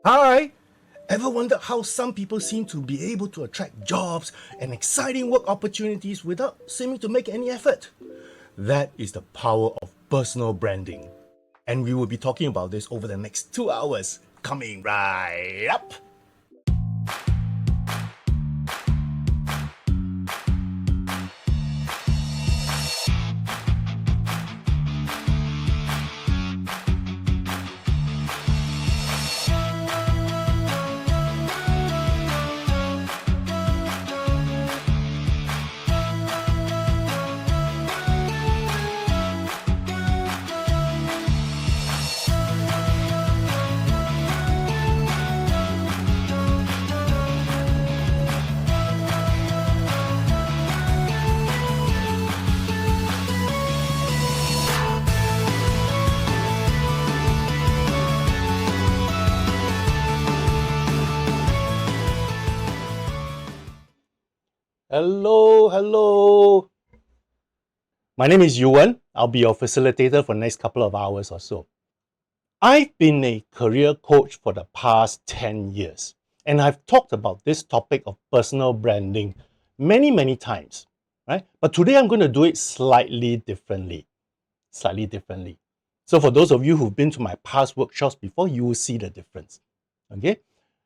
Hi! Ever wondered how some people seem to be able to attract jobs and exciting work opportunities without seeming to make any effort? That is the power of personal branding. And we will be talking about this over the next 2 hours, coming right up. Hello. My name is Yuan. I'll be your facilitator for the next couple of hours or so. I've been a career coach for the past 10 years, and I've talked about this topic of personal branding many times, right? But today I'm going to do it slightly differently. So for those of you who've been to my past workshops before, you will see the difference. Okay?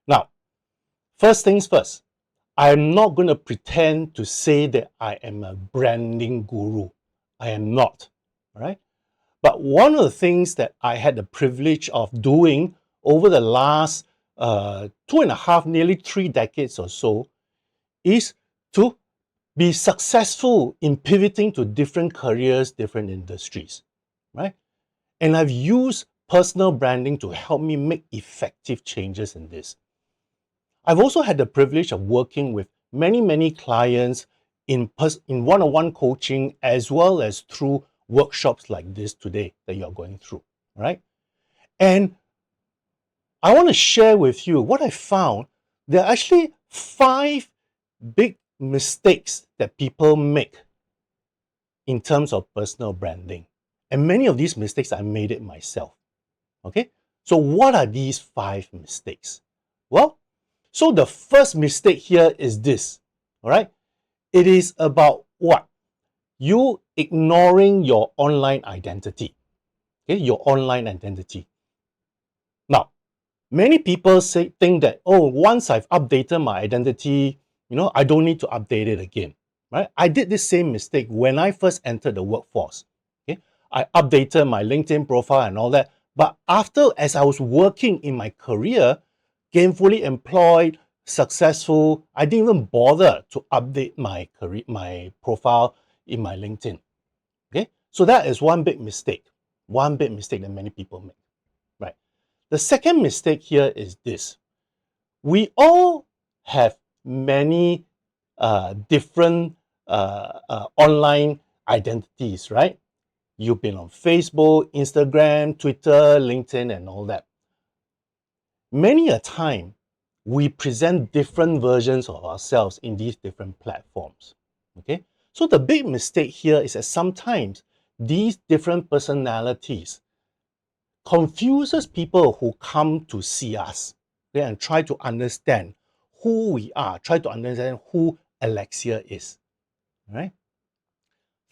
Now, first things first, I'm not going to pretend to say that I am a branding guru. I am not. All right? But one of the things that I had the privilege of doing over the last 2.5, nearly 3 decades or so, is to be successful in pivoting to different careers, different industries, right? And I've used personal branding to help me make effective changes in this. I've also had the privilege of working with many clients in one-on-one coaching as well as through workshops like this today that you're going through, right? And I want to share with you what I found. There are actually 5 big mistakes that people make in terms of personal branding. And many of these mistakes, I made it myself. Okay? So what are these 5 mistakes? Well, so the first mistake here is this. All right? It is about what? You ignoring your online identity. Okay? Your online identity. Now, many people think that, oh, once I've updated my identity, I don't need to update it again. Right? I did this same mistake when I first entered the workforce. Okay? I updated my LinkedIn profile and all that. But as I was working in my career, gainfully employed, successful, I didn't even bother to update my profile in my LinkedIn. Okay? So that is one big mistake. One big mistake that many people make. Right? The second mistake here is this. We all have many different online identities, right? You've been on Facebook, Instagram, Twitter, LinkedIn, and all that. Many a time, we present different versions of ourselves in these different platforms. Okay? So the big mistake here is that sometimes these different personalities confuses people who come to see us, okay, and try to understand who we are, try to understand who Alexia is. Right?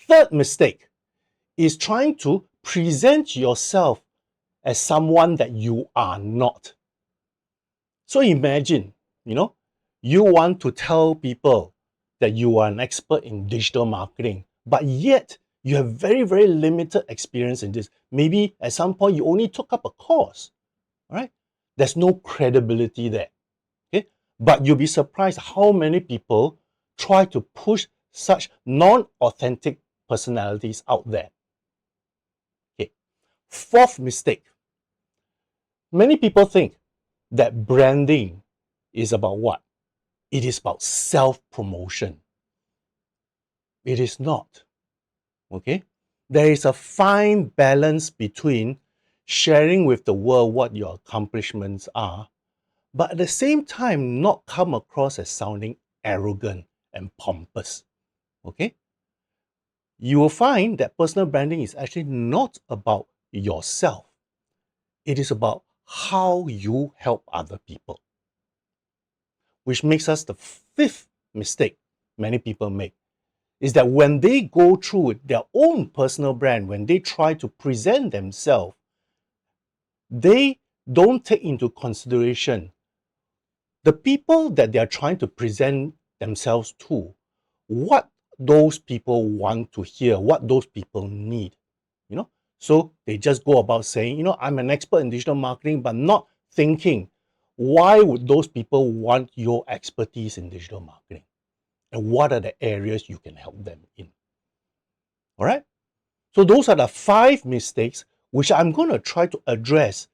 Third mistake is trying to present yourself as someone that you are not. So imagine, you want to tell people that you are an expert in digital marketing, but yet you have very limited experience in this. Maybe at some point you only took up a course. All right? There's no credibility there. Okay? But you'll be surprised how many people try to push such non-authentic personalities out there. Okay. Fourth mistake. Many people think that branding is about what? It is about self-promotion. It is not. Okay? There is a fine balance between sharing with the world what your accomplishments are, but at the same time not come across as sounding arrogant and pompous. Okay? You will find that personal branding is actually not about yourself. It is about how you help other people. Which makes us the fifth mistake many people make, is that when they go through their own personal brand, when they try to present themselves, they don't take into consideration the people that they are trying to present themselves to, what those people want to hear, what those people need, you know. So they just go about saying, you know, I'm an expert in digital marketing, but not thinking, why would those people want your expertise in digital marketing? And what are the areas you can help them in? All right. So those are the 5 mistakes which I'm going to try to address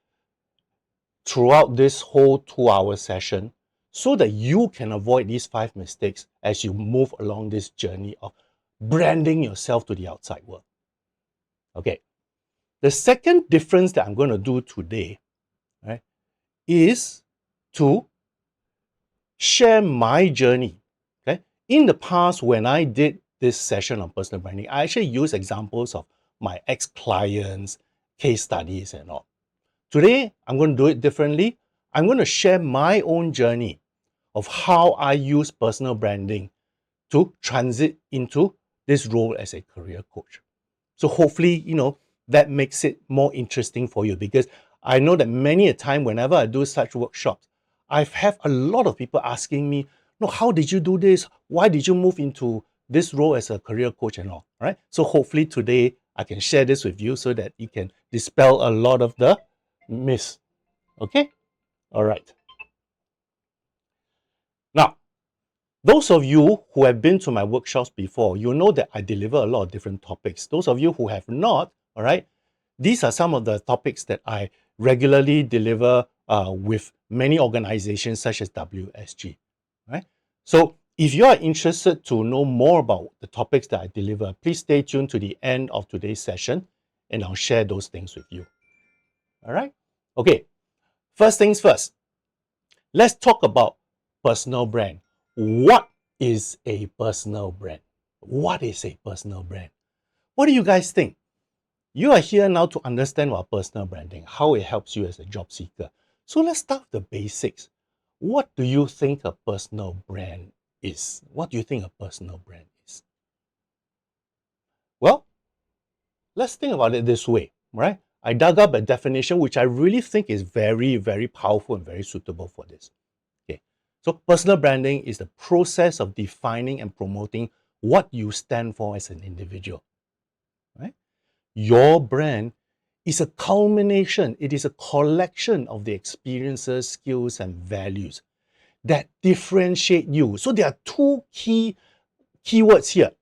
throughout this whole 2-hour session so that you can avoid these 5 mistakes as you move along this journey of branding yourself to the outside world. Okay. The second difference that I'm going to do today, right, is to share my journey. Okay. In the past, when I did this session on personal branding, I actually use examples of my ex-clients, case studies and all. Today, I'm going to do it differently. I'm going to share my own journey of how I use personal branding to transit into this role as a career coach. So hopefully, you know, that makes it more interesting for you, because I know that many a time whenever I do such workshops, I've had a lot of people asking me, no, how did you do this? Why did you move into this role as a career coach and all, right? So hopefully today I can share this with you so that you can dispel a lot of the myths. Okay? All right. Now, those of you who have been to my workshops before, you know that I deliver a lot of different topics. Those of you who have not, all right, these are some of the topics that I regularly deliver with many organizations such as WSG, right? So if you are interested to know more about the topics that I deliver, please stay tuned to the end of today's session and I'll share those things with you. All right? Okay, first things first. Let's talk about personal brand. What is a personal brand? What is a personal brand? What do you guys think? You are here now to understand about personal branding, how it helps you as a job seeker. So let's start with the basics. What do you think a personal brand is? What do you think a personal brand is? Well, let's think about it this way, right? I dug up a definition which I really think is very, very powerful and very suitable for this. Okay. So personal branding is the process of defining and promoting what you stand for as an individual, right? Your brand is a culmination, it is a collection of the experiences, skills, and values that differentiate you. So there are 2 keywords here: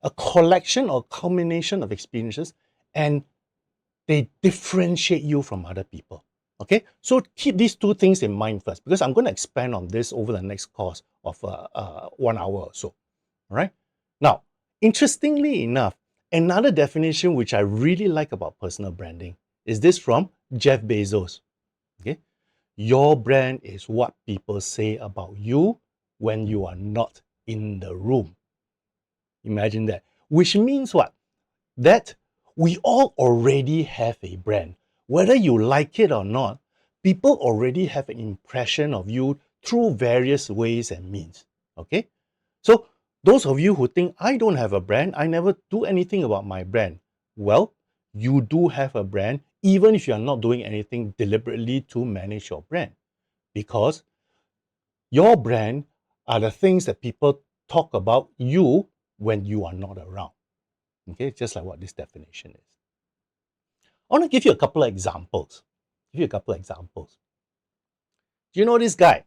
a collection or culmination of experiences, and they differentiate you from other people. Okay, so keep these 2 things in mind first, because I'm going to expand on this over the next course of 1 hour or so. All right. Now, interestingly enough, another definition which I really like about personal branding is this from Jeff Bezos. Okay, your brand is what people say about you when you are not in the room. Imagine that. Which means what? That we all already have a brand. Whether you like it or not, people already have an impression of you through various ways and means. Okay? So those of you who think I don't have a brand, I never do anything about my brand. Well, you do have a brand, even if you are not doing anything deliberately to manage your brand. Because your brand are the things that people talk about you when you are not around. Okay, just like what this definition is. I want to give you a couple of examples. Do you know this guy?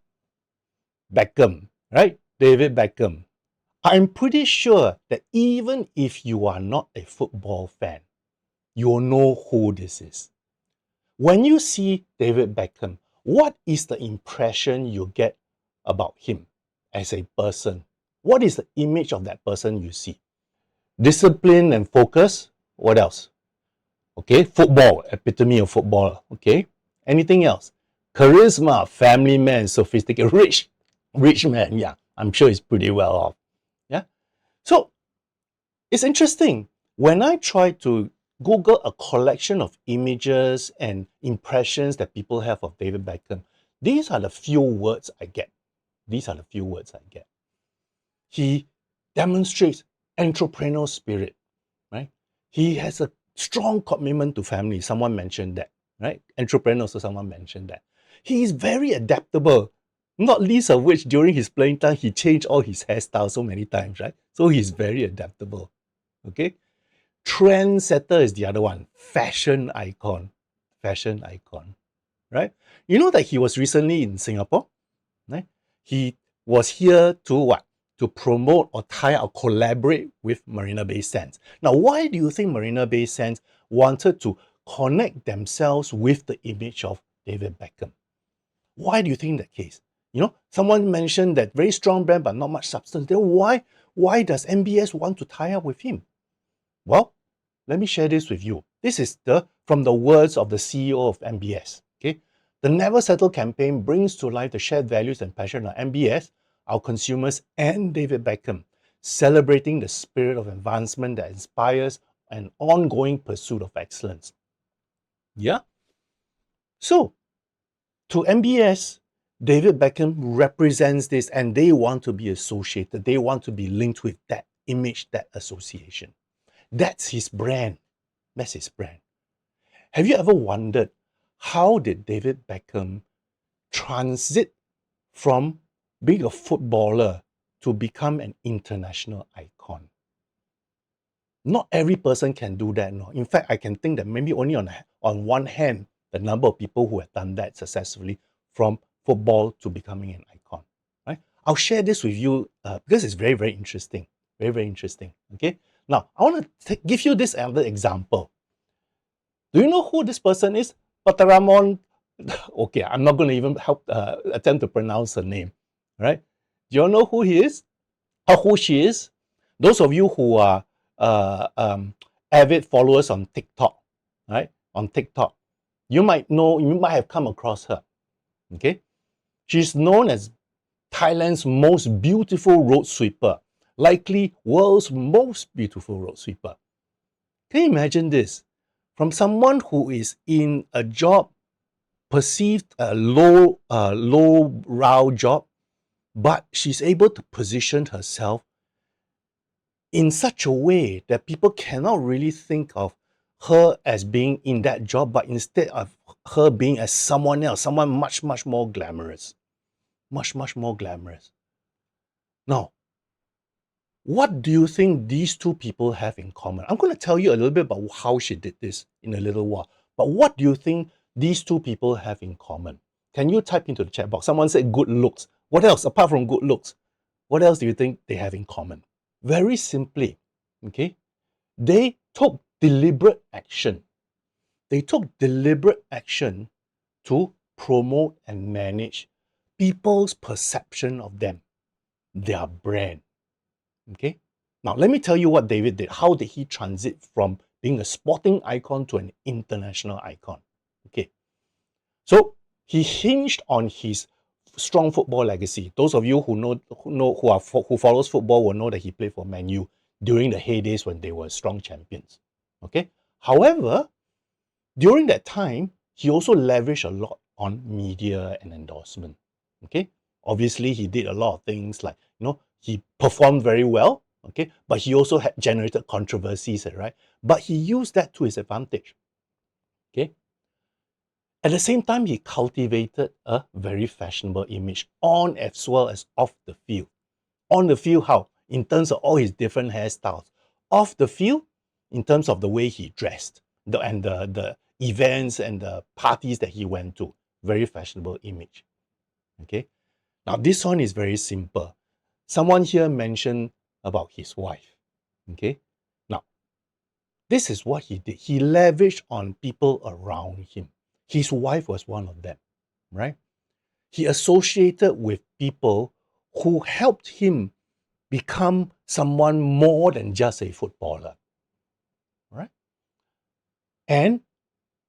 Beckham, right? David Beckham. I'm pretty sure that even if you are not a football fan, you'll know who this is. When you see David Beckham, what is the impression you get about him as a person? What is the image of that person you see? Discipline and focus. What else? Okay, football, epitome of football. Okay, anything else? Charisma, family man, sophisticated, rich man. Yeah, I'm sure he's pretty well off. Yeah, so it's interesting. When I try to Google a collection of images and impressions that people have of David Beckham. These are the few words I get. These are the few words I get. He demonstrates entrepreneurial spirit, right? He has a strong commitment to family. Someone mentioned that, right? Entrepreneur, so someone mentioned that. He is very adaptable, not least of which during his playing time, he changed all his hairstyles so many times, right? So he's very adaptable, okay? Trendsetter is the other one. Fashion icon. Fashion icon, right? You know that he was recently in Singapore, right? He was here to what? To promote or tie or collaborate with Marina Bay Sands. Now, why do you think Marina Bay Sands wanted to connect themselves with the image of David Beckham? Why do you think that case? You know, someone mentioned that very strong brand but not much substance. Then why does MBS want to tie up with him? Well, let me share this with you. This is from the words of the CEO of MBS. Okay, the Never Settle campaign brings to life the shared values and passion of MBS, our consumers, and David Beckham, celebrating the spirit of advancement that inspires an ongoing pursuit of excellence. Yeah. So to MBS, David Beckham represents this, and they want to be associated. They want to be linked with that image, that association. That's his brand. That's his brand. Have you ever wondered how did David Beckham transit from being a footballer to become an international icon? Not every person can do that. No. In fact, I can think that maybe only on one hand, the number of people who have done that successfully from football to becoming an icon. Right? I'll share this with you because it's very, very interesting. Very, very interesting. Okay. Now, I want to give you this other example. Do you know who this person is? Pataramon. Okay, I'm not going to even attempt to pronounce her name. Right? Do you know who he is? Or who she is? Those of you who are avid followers on TikTok, right? On TikTok, you might know, you might have come across her. Okay, she's known as Thailand's most beautiful road sweeper, likely world's most beautiful road sweeper. Can you imagine this? From someone who is in a job perceived a low brow job, but she's able to position herself in such a way that people cannot really think of her as being in that job, but instead of her being as someone else, someone much, much more glamorous. Much, much more glamorous. Now, what do you think these two people have in common? I'm going to tell you a little bit about how she did this in a little while. But what do you think these two people have in common? Can you type into the chat box? Someone said good looks. What else apart from good looks? What else do you think they have in common? Very simply, okay, they took deliberate action. They took deliberate action to promote and manage people's perception of them, their brand. Okay. Now, let me tell you what David did. How did he transit from being a sporting icon to an international icon? Okay. So he hinged on his strong football legacy. Those of you who follows football will know that he played for Man U during the heydays when they were strong champions. Okay. However, during that time, he also leveraged a lot on media and endorsement. Okay. Obviously, he did a lot of things like, he performed very well. Okay. But he also had generated controversies, right? But he used that to his advantage. Okay. At the same time, he cultivated a very fashionable image on as well as off the field. On the field, how? In terms of all his different hairstyles. Off the field, in terms of the way he dressed and the events and the parties that he went to. Very fashionable image. Okay. Now, this one is very simple. Someone here mentioned about his wife. Okay. Now, this is what he did. He leveraged on people around him. His wife was one of them, right? He associated with people who helped him become someone more than just a footballer, right? And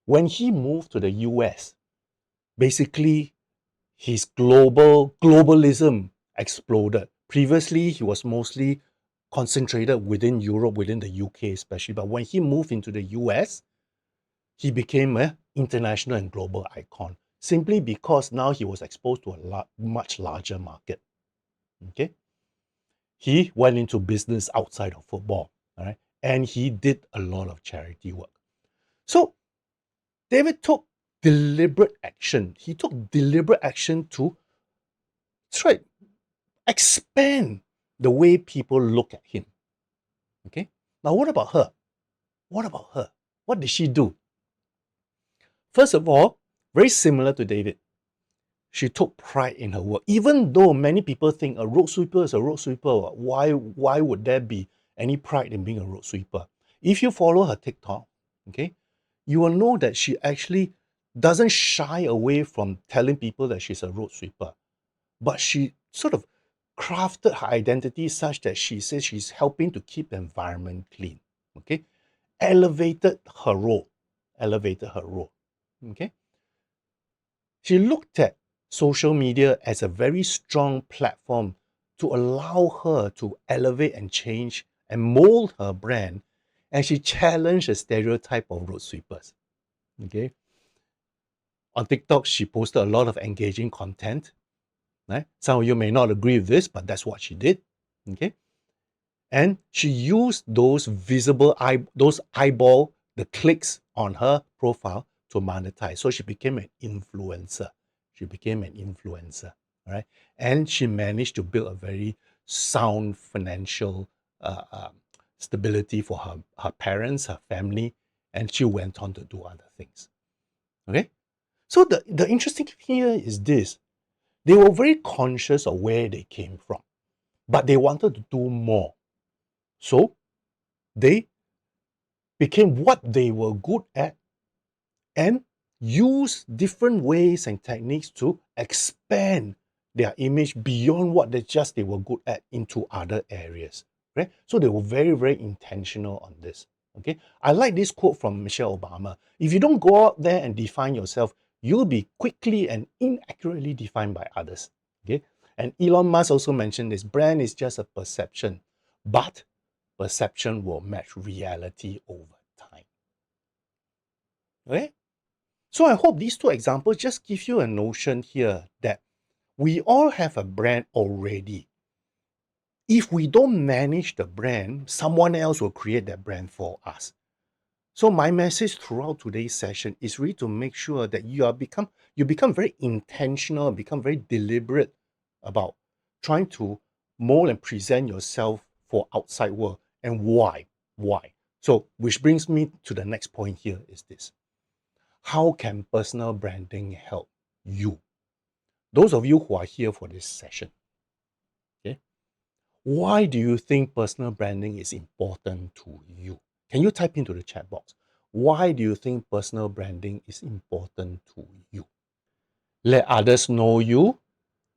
when he moved to the US, basically his globalism exploded. Previously, he was mostly concentrated within Europe, within the UK especially. But when he moved into the US, he became an international and global icon simply because now he was exposed to a much larger market. Okay, he went into business outside of football, all right, and he did a lot of charity work. So David took deliberate action. He took deliberate action to try expand the way people look at him. Okay, now what about her? What about her? What did she do? First of all, very similar to David, she took pride in her work. Even though many people think a road sweeper is a road sweeper, why would there be any pride in being a road sweeper? If you follow her TikTok, okay, you will know that she actually doesn't shy away from telling people that she's a road sweeper. But she sort of crafted her identity such that she says she's helping to keep the environment clean. Okay, elevated her role, elevated her role. Okay, she looked at social media as a very strong platform to allow her to elevate and change and mold her brand, and she challenged the stereotype of road sweepers. Okay, on TikTok, she posted a lot of engaging content. Right? Some of you may not agree with this, but that's what she did. Okay, and she used those those eyeball, the clicks on her profile to monetize. So she became an influencer. She became an influencer, all right? And she managed to build a very sound financial stability for her parents, her family, and she went on to do other things. Okay? So the interesting thing here is this. They were very conscious of where they came from, but they wanted to do more. So they became what they were good at and use different ways and techniques to expand their image beyond what they were good at into other areas. Right? So they were very, very intentional on this. Okay. I like this quote from Michelle Obama. If you don't go out there and define yourself, you'll be quickly and inaccurately defined by others. Okay. And Elon Musk also mentioned this brand is just a perception, but perception will match reality over time. Okay? So I hope these two examples just give you a notion here that we all have a brand already. If we don't manage the brand, someone else will create that brand for us. So my message throughout today's session is really to make sure that you become very intentional, become very deliberate about trying to mold and present yourself for outside world. And why? Why? So which brings me to the next point here is this. How can personal branding help you? Those of you who are here for this session, okay? Why do you think personal branding is important to you? Can you type into the chat box? Why do you think personal branding is important to you? Let others know you.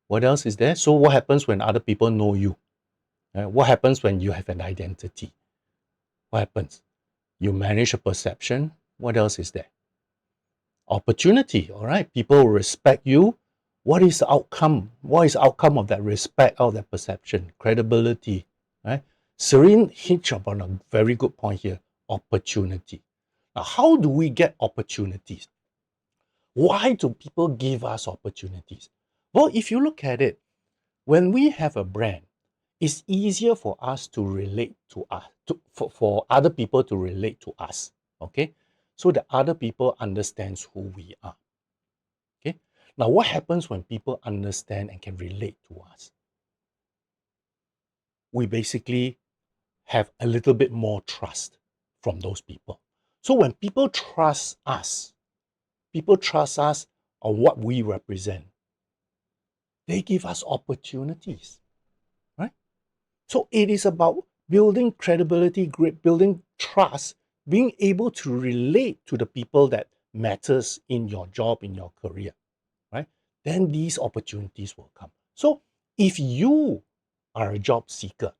What else is there? So what happens when other people know you? What happens when you have an identity? What happens? You manage a perception. What else is there? Opportunity, all right? People will respect you. What is the outcome? What is the outcome of that respect, of that perception? Credibility, right? Serene hit upon a very good point here, opportunity. Now, how do we get opportunities? Why do people give us opportunities? Well, if you look at it, when we have a brand, it's easier for us to relate to us, for other people to relate to us, okay? So that other people understands who we are. Okay. Now, what happens when people understand and can relate to us? We basically have a little bit more trust from those people. So when people trust us on what we represent, they give us opportunities, right? So it is about building credibility, building trust, being able to relate to the people that matters in your job, in your career, right? Then these opportunities will come. So if you are a job seeker,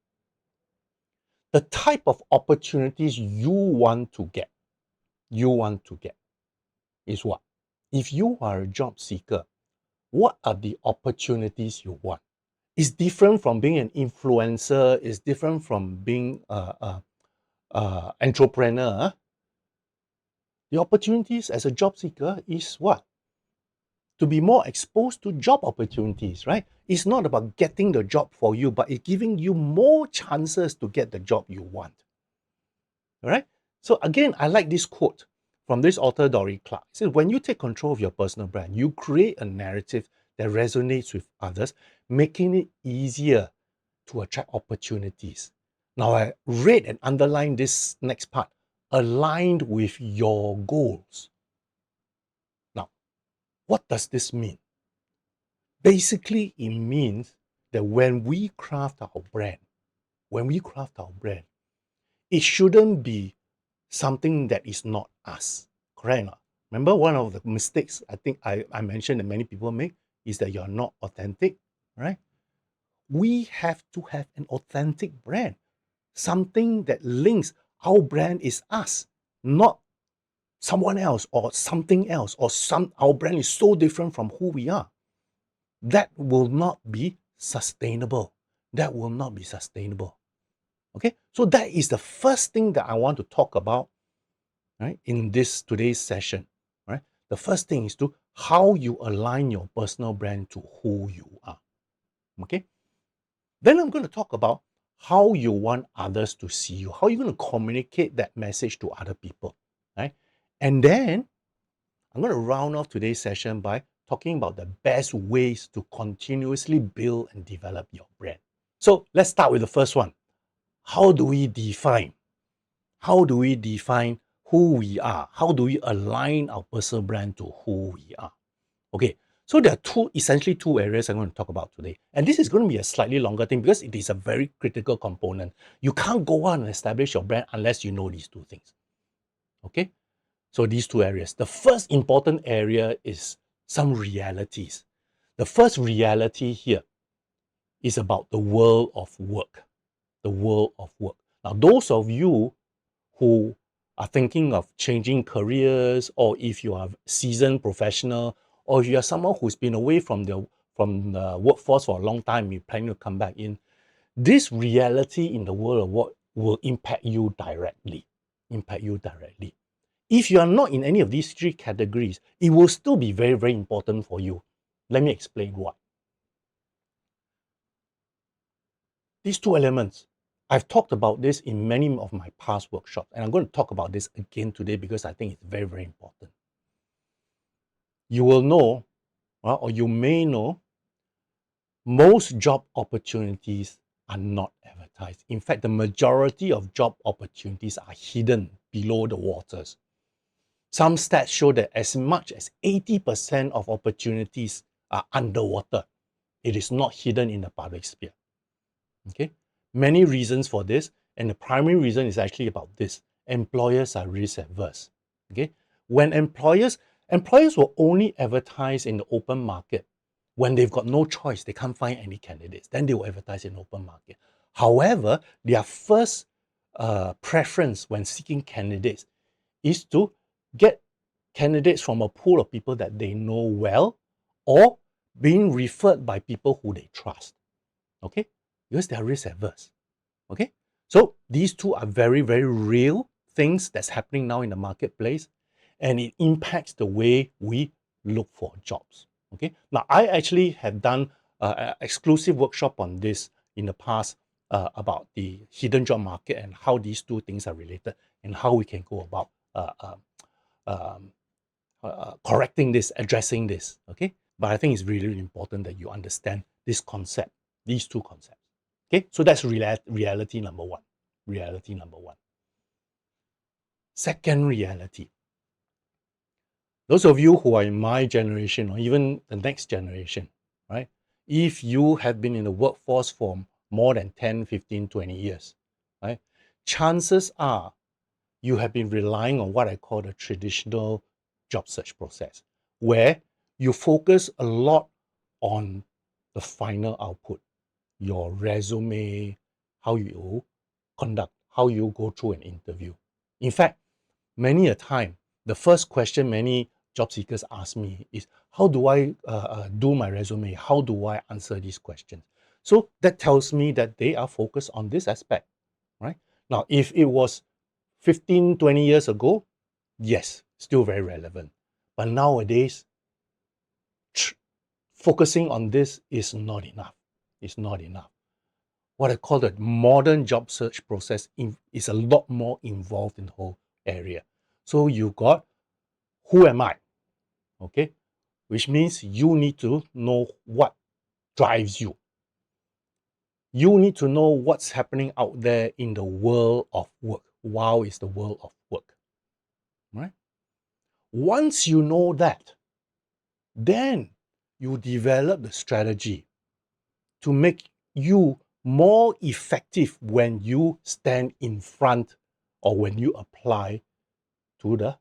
the type of opportunities you want to get is what? If you are a job seeker, what are the opportunities you want? It's different from being an influencer. It's different from being an entrepreneur. The opportunities as a job seeker is what? To be more exposed to job opportunities, right? It's not about getting the job for you, but it's giving you more chances to get the job you want. All right? So again, I like this quote from this author, Dory Clark. It says, when you take control of your personal brand, you create a narrative that resonates with others, making it easier to attract opportunities. Now, I read and underlined this next part, aligned with your goals. Now, what does this mean? Basically, it means that when we craft our brand, it shouldn't be something that is not us. Correct or not? Remember, one of the mistakes I think I mentioned that many people make is that you're not authentic, right? We have to have an authentic brand, something that links our brand is us, not someone else or something else, or our brand is so different from who we are. That will not be sustainable. That will not be sustainable. Okay, so that is the first thing that I want to talk about, right, in this today's session. Right, the first thing is to how you align your personal brand to who you are. Okay, then I'm going to talk about how you want others to see you, how you're going to communicate that message to other people, right? And then I'm going to round off today's session by talking about the best ways to continuously build and develop your brand. So let's start with the first one. How do we define? How do we define who we are? How do we align our personal brand to who we are? Okay, so there are essentially two areas I'm going to talk about today. And this is going to be a slightly longer thing because it is a very critical component. You can't go on and establish your brand unless you know these two things. Okay, so these two areas. The first important area is some realities. The first reality here is about the world of work. The world of work. Now, those of you who are thinking of changing careers, or if you are a seasoned professional, or if you are someone who's been away from the workforce for a long time, you're planning to come back in, this reality in the world of work will impact you directly. Impact you directly. If you are not in any of these three categories, it will still be very, very important for you. Let me explain why. These two elements, I've talked about this in many of my past workshops, and I'm going to talk about this again today because I think it's very, very important. You will know, or you may know, most job opportunities are not advertised. In fact, the majority of job opportunities are hidden below the waters. Some stats show that as much as 80% of opportunities are underwater. It is not hidden in the public sphere. Okay, many reasons for this, and the primary reason is actually about this. Employers are risk adverse. Okay, when employers will only advertise in the open market when they've got no choice, they can't find any candidates, then they will advertise in the open market. However, their first preference when seeking candidates is to get candidates from a pool of people that they know well, or being referred by people who they trust. Okay, because they are risk averse. Okay, so these two are very, very real things that's happening now in the marketplace, and it impacts the way we look for jobs. Okay, now I actually have done an exclusive workshop on this in the past about the hidden job market and how these two things are related and how we can go about correcting this, addressing this. Okay, but I think it's really, really important that you understand this concept, these two concepts. Okay, so that's reality number one. Reality number one. Second reality. Those of you who are in my generation or even the next generation, right? If you have been in the workforce for more than 10, 15, 20 years, right? Chances are you have been relying on what I call the traditional job search process, where you focus a lot on the final output, your resume, how you conduct, how you go through an interview. In fact, many a time, the first question many job seekers ask me is, how do I do my resume? How do I answer these questions? So that tells me that they are focused on this aspect, right? Now, if it was 15, 20 years ago, yes, still very relevant. But nowadays, focusing on this is not enough. It's not enough. What I call the modern job search process is a lot more involved in the whole area. So you got who am I? Okay, which means you need to know what drives you. You need to know what's happening out there in the world of work. Wow, is the world of work, right? Once you know that, then you develop the strategy to make you more effective when you stand in front or when you apply to the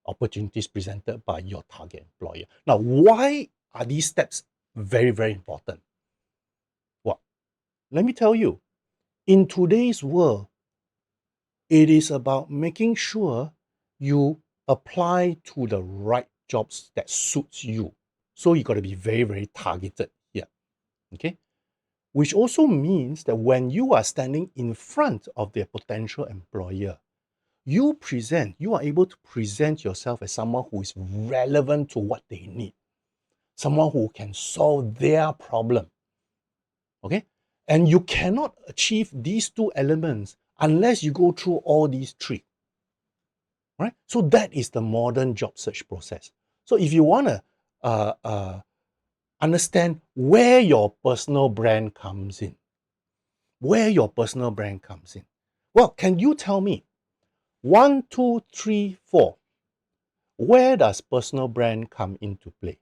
opportunities presented by your target employer. Now, why are these steps very, very important? Well, let me tell you, in today's world, it is about making sure you apply to the right jobs that suits you. So you got to be very, very targeted here. Okay. Which also means that when you are standing in front of their potential employer, you are able to present yourself as someone who is relevant to what they need, someone who can solve their problem. Okay? And you cannot achieve these two elements unless you go through all these three. Right? So that is the modern job search process. So if you want to understand where your personal brand comes in, well, can you tell me 1, 2, 3, 4, where does personal brand come into play?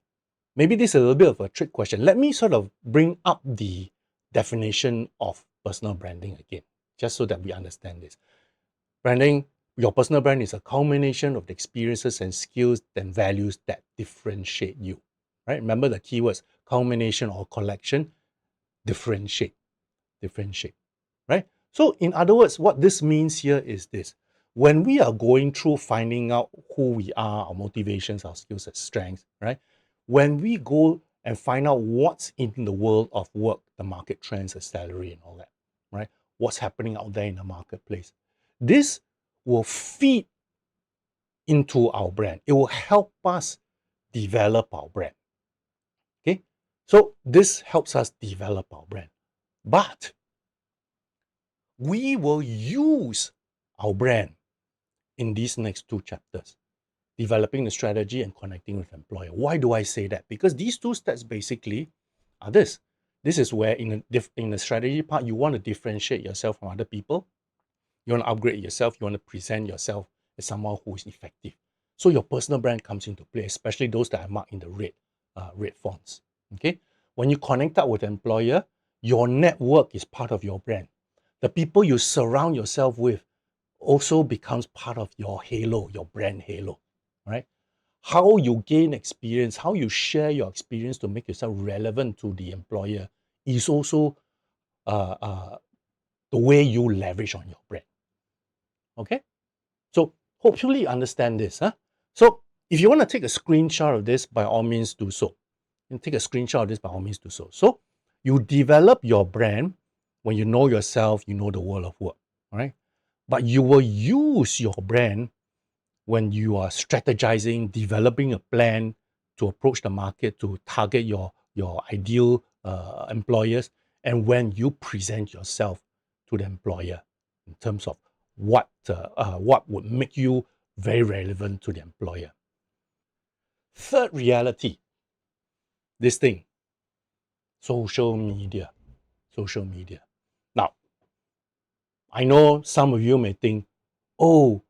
Maybe this is a little bit of a trick question. Let me sort of bring up the definition of personal branding again, just so that we understand this. Branding, your personal brand is a culmination of the experiences and skills and values that differentiate you. Right? Remember the keywords: culmination or collection, differentiate, right? So in other words, what this means here is this: when we are going through finding out who we are, our motivations, our skills and strengths, right? When we go and find out what's in the world of work, the market trends, the salary and all that, right? What's happening out there in the marketplace, this will feed into our brand. It will help us develop our brand. Okay, so this helps us develop our brand. But we will use our brand in these next two chapters, developing the strategy and connecting with employer. Why do I say that? Because these two steps basically are this. This is where in the strategy part, you want to differentiate yourself from other people. You want to upgrade yourself. You want to present yourself as someone who is effective. So your personal brand comes into play, especially those that are marked in the red fonts. Okay. When you connect up with employer, your network is part of your brand. The people you surround yourself with also becomes part of your halo, your brand halo, right? How you gain experience, how you share your experience to make yourself relevant to the employer is also uh, uh, the way you leverage on your brand. Okay, so hopefully you understand this. Huh? So if you want to take a screenshot of this, by all means do so. And take a screenshot of this, by all means do so. So you develop your brand when you know yourself, you know the world of work, all right? But you will use your brand when you are strategizing, developing a plan to approach the market, to target your ideal employers, and when you present yourself to the employer in terms of what would make you very relevant to the employer. Third reality, this thing, social media. Social media. Now, I know some of you may think, oh,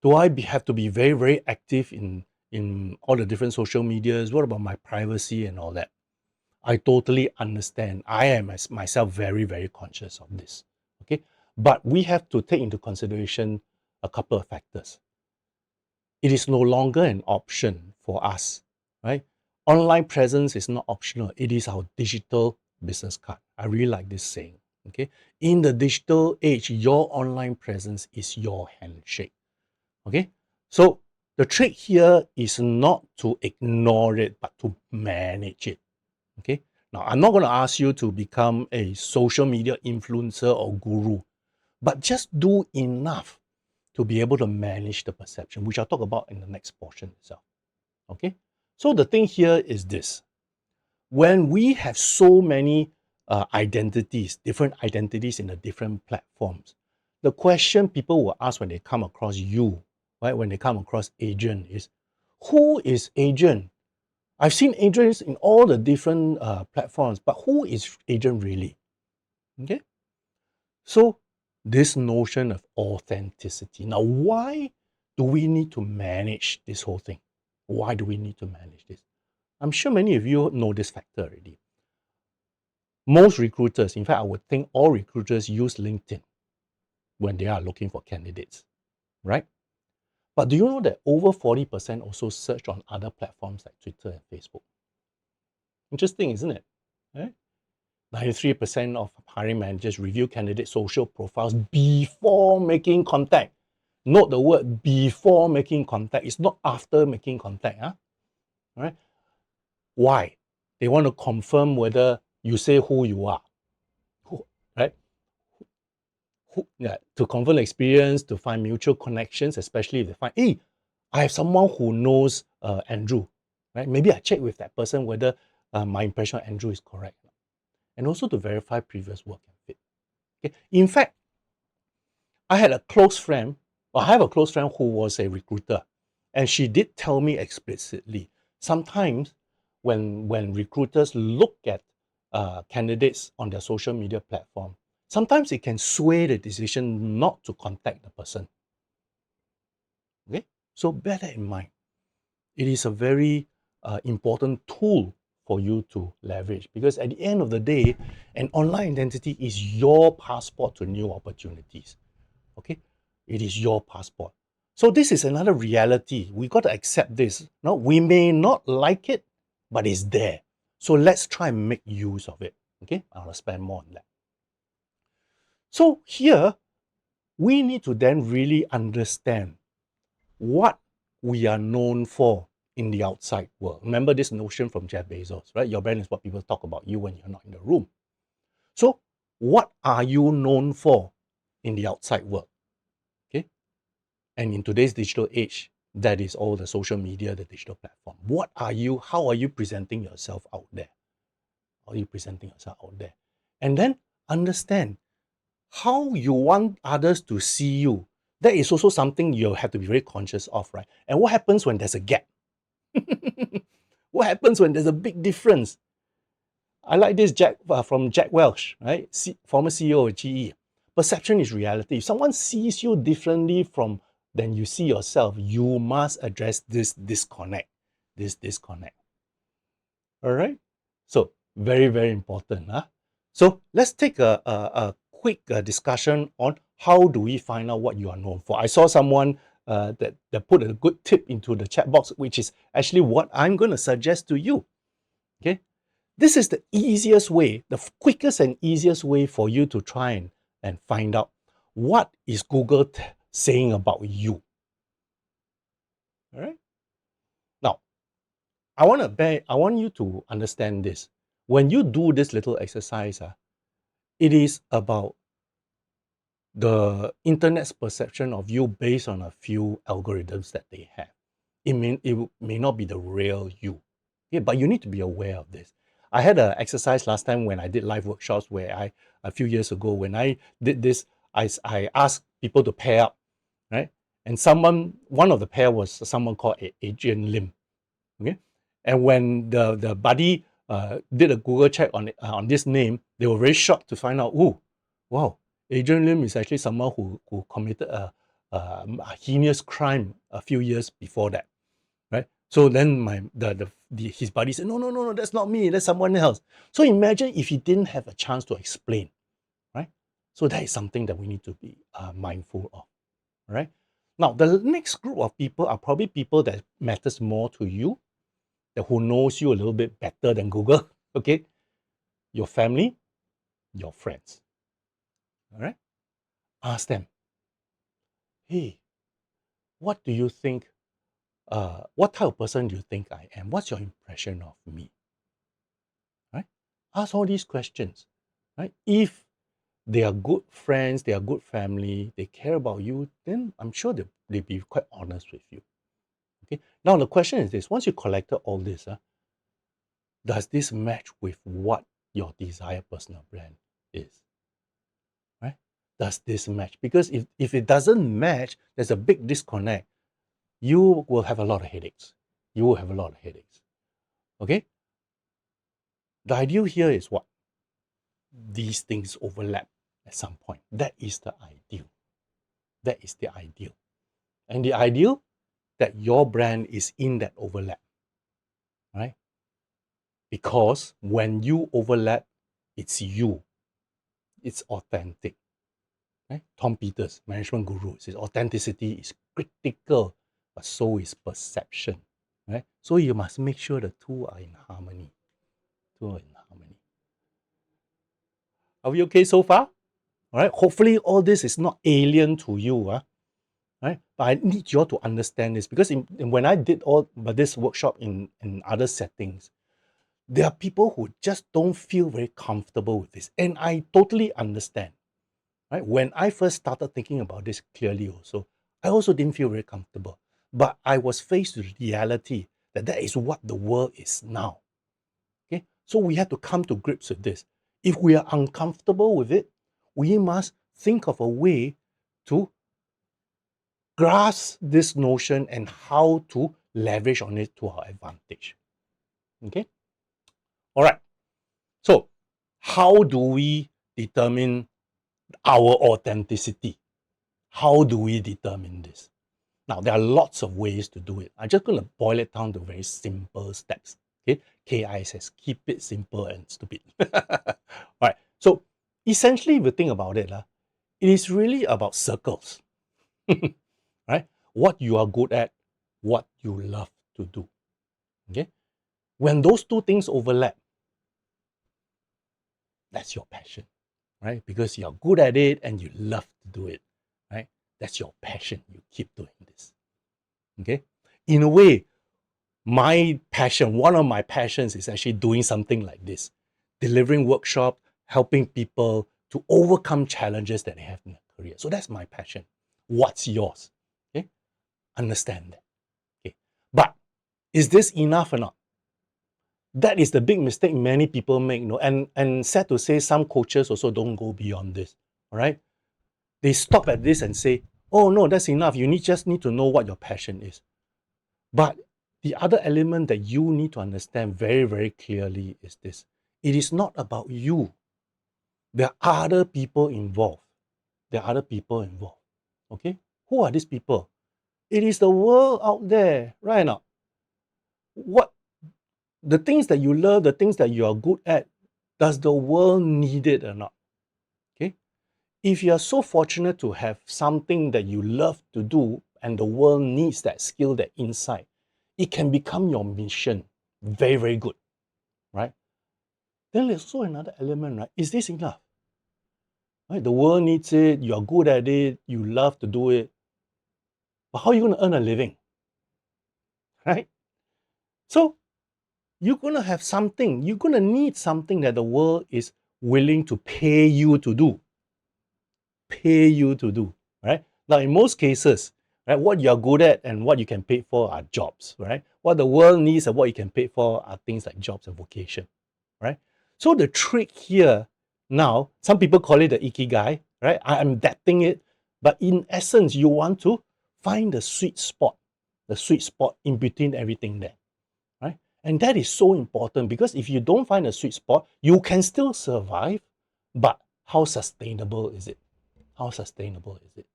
do I have to be very, very active in all the different social medias? What about my privacy and all that? I totally understand. I am myself very, very conscious of this. Okay. But we have to take into consideration a couple of factors. It is no longer an option for us, right? Online presence is not optional. It is our digital business card. I really like this saying. Okay. In the digital age, your online presence is your handshake. Okay. So the trick here is not to ignore it, but to manage it. Okay. Now, I'm not going to ask you to become a social media influencer or guru, but just do enough to be able to manage the perception, which I'll talk about in the next portion itself. Okay? So the thing here is this. When we have so many identities, different identities in the different platforms, the question people will ask when they come across you, right, when they come across Adrian is, who is Adrian? I've seen Adrians in all the different platforms, but who is Adrian really? Okay? So this notion of authenticity. Now, why do we need to manage this whole thing? Why do we need to manage this? I'm sure many of you know this factor already. Most recruiters, in fact, I would think all recruiters use LinkedIn when they are looking for candidates, right? But do you know that over 40% also search on other platforms like Twitter and Facebook? Interesting, isn't it? Right? 93% of hiring managers review candidate social profiles before making contact. Note the word before making contact. It's not after making contact. Huh? Right? Why? They want to confirm whether you say who you are. Who, right? Yeah, to confirm the experience, to find mutual connections, especially if they find, hey, I have someone who knows Andrew. Right? Maybe I check with that person whether my impression of Andrew is correct. And also to verify previous work and fit. Okay? In fact, I had a close friend, or I have a close friend who was a recruiter, and she did tell me explicitly, sometimes when recruiters look at candidates on their social media platform, sometimes it can sway the decision not to contact the person. Okay? So bear that in mind. It is a very important tool for you to leverage because at the end of the day, an online identity is your passport to new opportunities. Okay? It is your passport. So this is another reality. We got to accept this. No, we may not like it, but it's there. So let's try and make use of it. Okay? I'll spend more on that. So here, we need to then really understand what we are known for in the outside world. Remember this notion from Jeff Bezos, right? Your brand is what people talk about you when you're not in the room. So what are you known for in the outside world? Okay? And in today's digital age, that is all the social media, the digital platform. What are you, how are you presenting yourself out there? How are you presenting yourself out there? And then understand how you want others to see you. That is also something you have to be very conscious of, right? And what happens when there's a gap? What happens when there's a big difference? I like this from Jack Welch, right? Former CEO of GE. Perception is reality. If someone sees you differently from than you see yourself, you must address this disconnect. This disconnect. All right. So very, very important. Huh? So let's take a quick discussion on how do we find out what you are known for. I saw someone that put a good tip into the chat box, which is actually what I'm going to suggest to you. Okay. This is the easiest way, the quickest and easiest way for you to try and find out what is Google saying about you. All right. Now, I want you to understand this. When you do this little exercise, it is about the internet's perception of you based on a few algorithms that they have. It may not be the real you. Yeah, but you need to be aware of this. I had an exercise last time when I did live workshops where a few years ago, when I did this, I asked people to pair up, right? And one of the pair was someone called Adrian Lim. Okay. And when the buddy did a Google check on this name, they were very shocked to find out, oh, wow, Adrian Lim is actually someone who committed a heinous crime a few years before that, right? So then his buddy said, no, no, no, no, that's not me, that's someone else. So imagine if he didn't have a chance to explain, right? So that is something that we need to be mindful of, right? Now, the next group of people are probably people that matters more to you, who knows you a little bit better than Google, okay? Your family, your friends, all right? Ask them, hey, what do you think, what type of person do you think I am? What's your impression of me, right? Ask all these questions, right? If they are good friends, they are good family, they care about you, then I'm sure they'll be quite honest with you. Okay. Now the question is this: once you collected all this, does this match with what your desired personal brand is? Right? Does this match? Because if it doesn't match, there's a big disconnect. You will have a lot of headaches. You will have a lot of headaches. Okay? The ideal here is what? These things overlap at some point. That is the ideal. That is the ideal. And the ideal that your brand is in that overlap, right? Because when you overlap, it's you. It's authentic. Right? Tom Peters, management guru, says authenticity is critical, but so is perception. Right? So you must make sure the two are in harmony. Two are in harmony. Are we okay so far? All right. Hopefully, all this is not alien to you. Right? But I need you all to understand this because when I did all but this workshop in other settings, there are people who just don't feel very comfortable with this. And I totally understand. Right? When I first started thinking about this clearly also, I also didn't feel very comfortable. But I was faced with reality that that is what the world is now. Okay? So we have to come to grips with this. If we are uncomfortable with it, we must think of a way to grasp this notion and how to leverage on it to our advantage. Okay? All right. So, how do we determine our authenticity? How do we determine this? Now, there are lots of ways to do it. I'm just going to boil it down to very simple steps. Okay? KI says, keep it simple and stupid. All right. So, essentially, if you think about it, it is really about circles. Right? What you are good at, what you love to do. Okay? When those two things overlap, that's your passion, right? Because you're good at it and you love to do it, right? That's your passion. You keep doing this. Okay? In a way, my passion, one of my passions is actually doing something like this, delivering workshop, helping people to overcome challenges that they have in their career. So that's my passion. What's yours? Okay? Understand that. Okay. But is this enough or not? That is the big mistake many people make, and sad to say, some coaches also don't go beyond this. All right, they stop at this and say, "Oh no, that's enough. You just need to know what your passion is." But the other element that you need to understand very, very clearly is this: it is not about you. There are other people involved. There are other people involved. Okay, who are these people? It is the world out there, right now. What the things that you love, the things that you are good at, does the world need it or not? Okay. If you are so fortunate to have something that you love to do and the world needs that skill, that insight, it can become your mission. Very, very good. Right? Then there's also another element, right? Is this enough? Right? The world needs it, you're good at it, you love to do it. But how are you going to earn a living? Right? So you're going to have something, you're going to need something that the world is willing to pay you to do. Pay you to do, right? Now, in most cases, right, what you're good at and what you can pay for are jobs, right? What the world needs and what you can pay for are things like jobs and vocation, right? So the trick here now, some people call it the ikigai, right? I'm adapting it, but in essence, you want to find the sweet spot in between everything there, right? And that is so important because if you don't find a sweet spot, you can still survive, but how sustainable is it? How sustainable is it?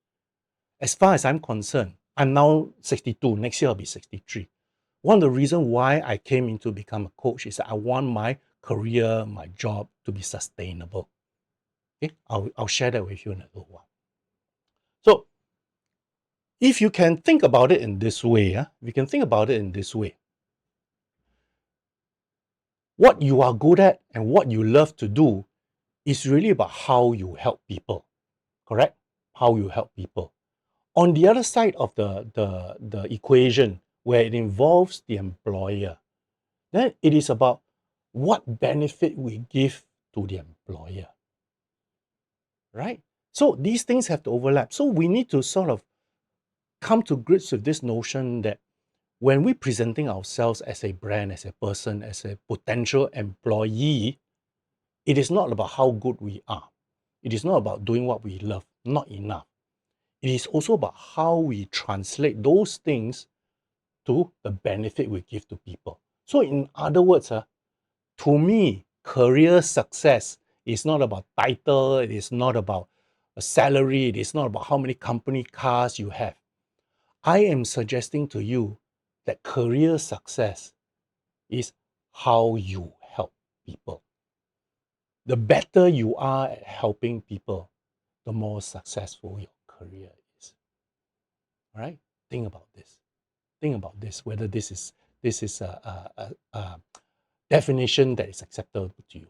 As far as I'm concerned, I'm now 62. Next year I'll be 63. One of the reasons why I came into become a coach is that I want my career, my job to be sustainable. Okay, I'll share that with you in a little while. So if you can think about it in this way, we can think about it in this way. What you are good at and what you love to do is really about how you help people, correct? How you help people. On the other side of the equation, where it involves the employer, then it is about what benefit we give to the employer, right? So these things have to overlap. So we need to sort of come to grips with this notion that when we're presenting ourselves as a brand, as a person, as a potential employee, it is not about how good we are. It is not about doing what we love, not enough. It is also about how we translate those things to the benefit we give to people. So in other words, to me, career success is not about title, it is not about a salary, it is not about how many company cars you have. I am suggesting to you that career success is how you help people. The better you are at helping people, the more successful your career is. All right? Think about this. Think about this, whether this is a definition that is acceptable to you.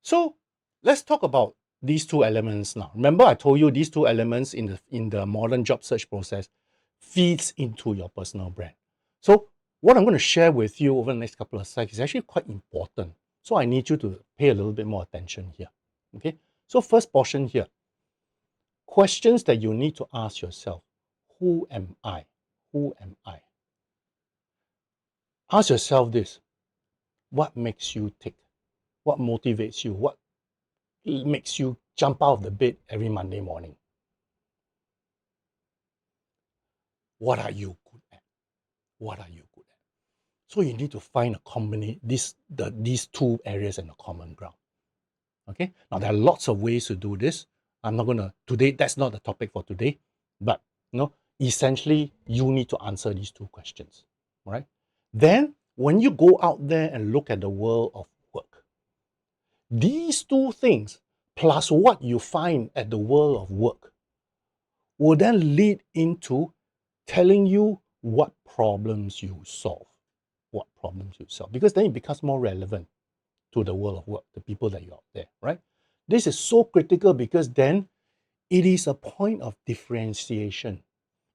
So let's talk about these two elements now. Remember, I told you these two elements in the modern job search process feeds into your personal brand. So what I'm going to share with you over the next couple of slides is actually quite important. So I need you to pay a little bit more attention here. Okay. So first portion here, questions that you need to ask yourself. Who am I? Who am I? Ask yourself this. What makes you tick? What motivates you? What makes you jump out of the bed every Monday morning? What are you good at? What are you good at? So you need to find a combination, these two areas in a common ground. Okay. Now there are lots of ways to do this. I'm not gonna today. That's not the topic for today. But essentially, you need to answer these two questions. All right. Then, when you go out there and look at the world of work, these two things plus what you find at the world of work will then lead into telling you what problems you solve. What problems you solve. Because then it becomes more relevant to the world of work, the people that you're out there, right? This is so critical because then it is a point of differentiation.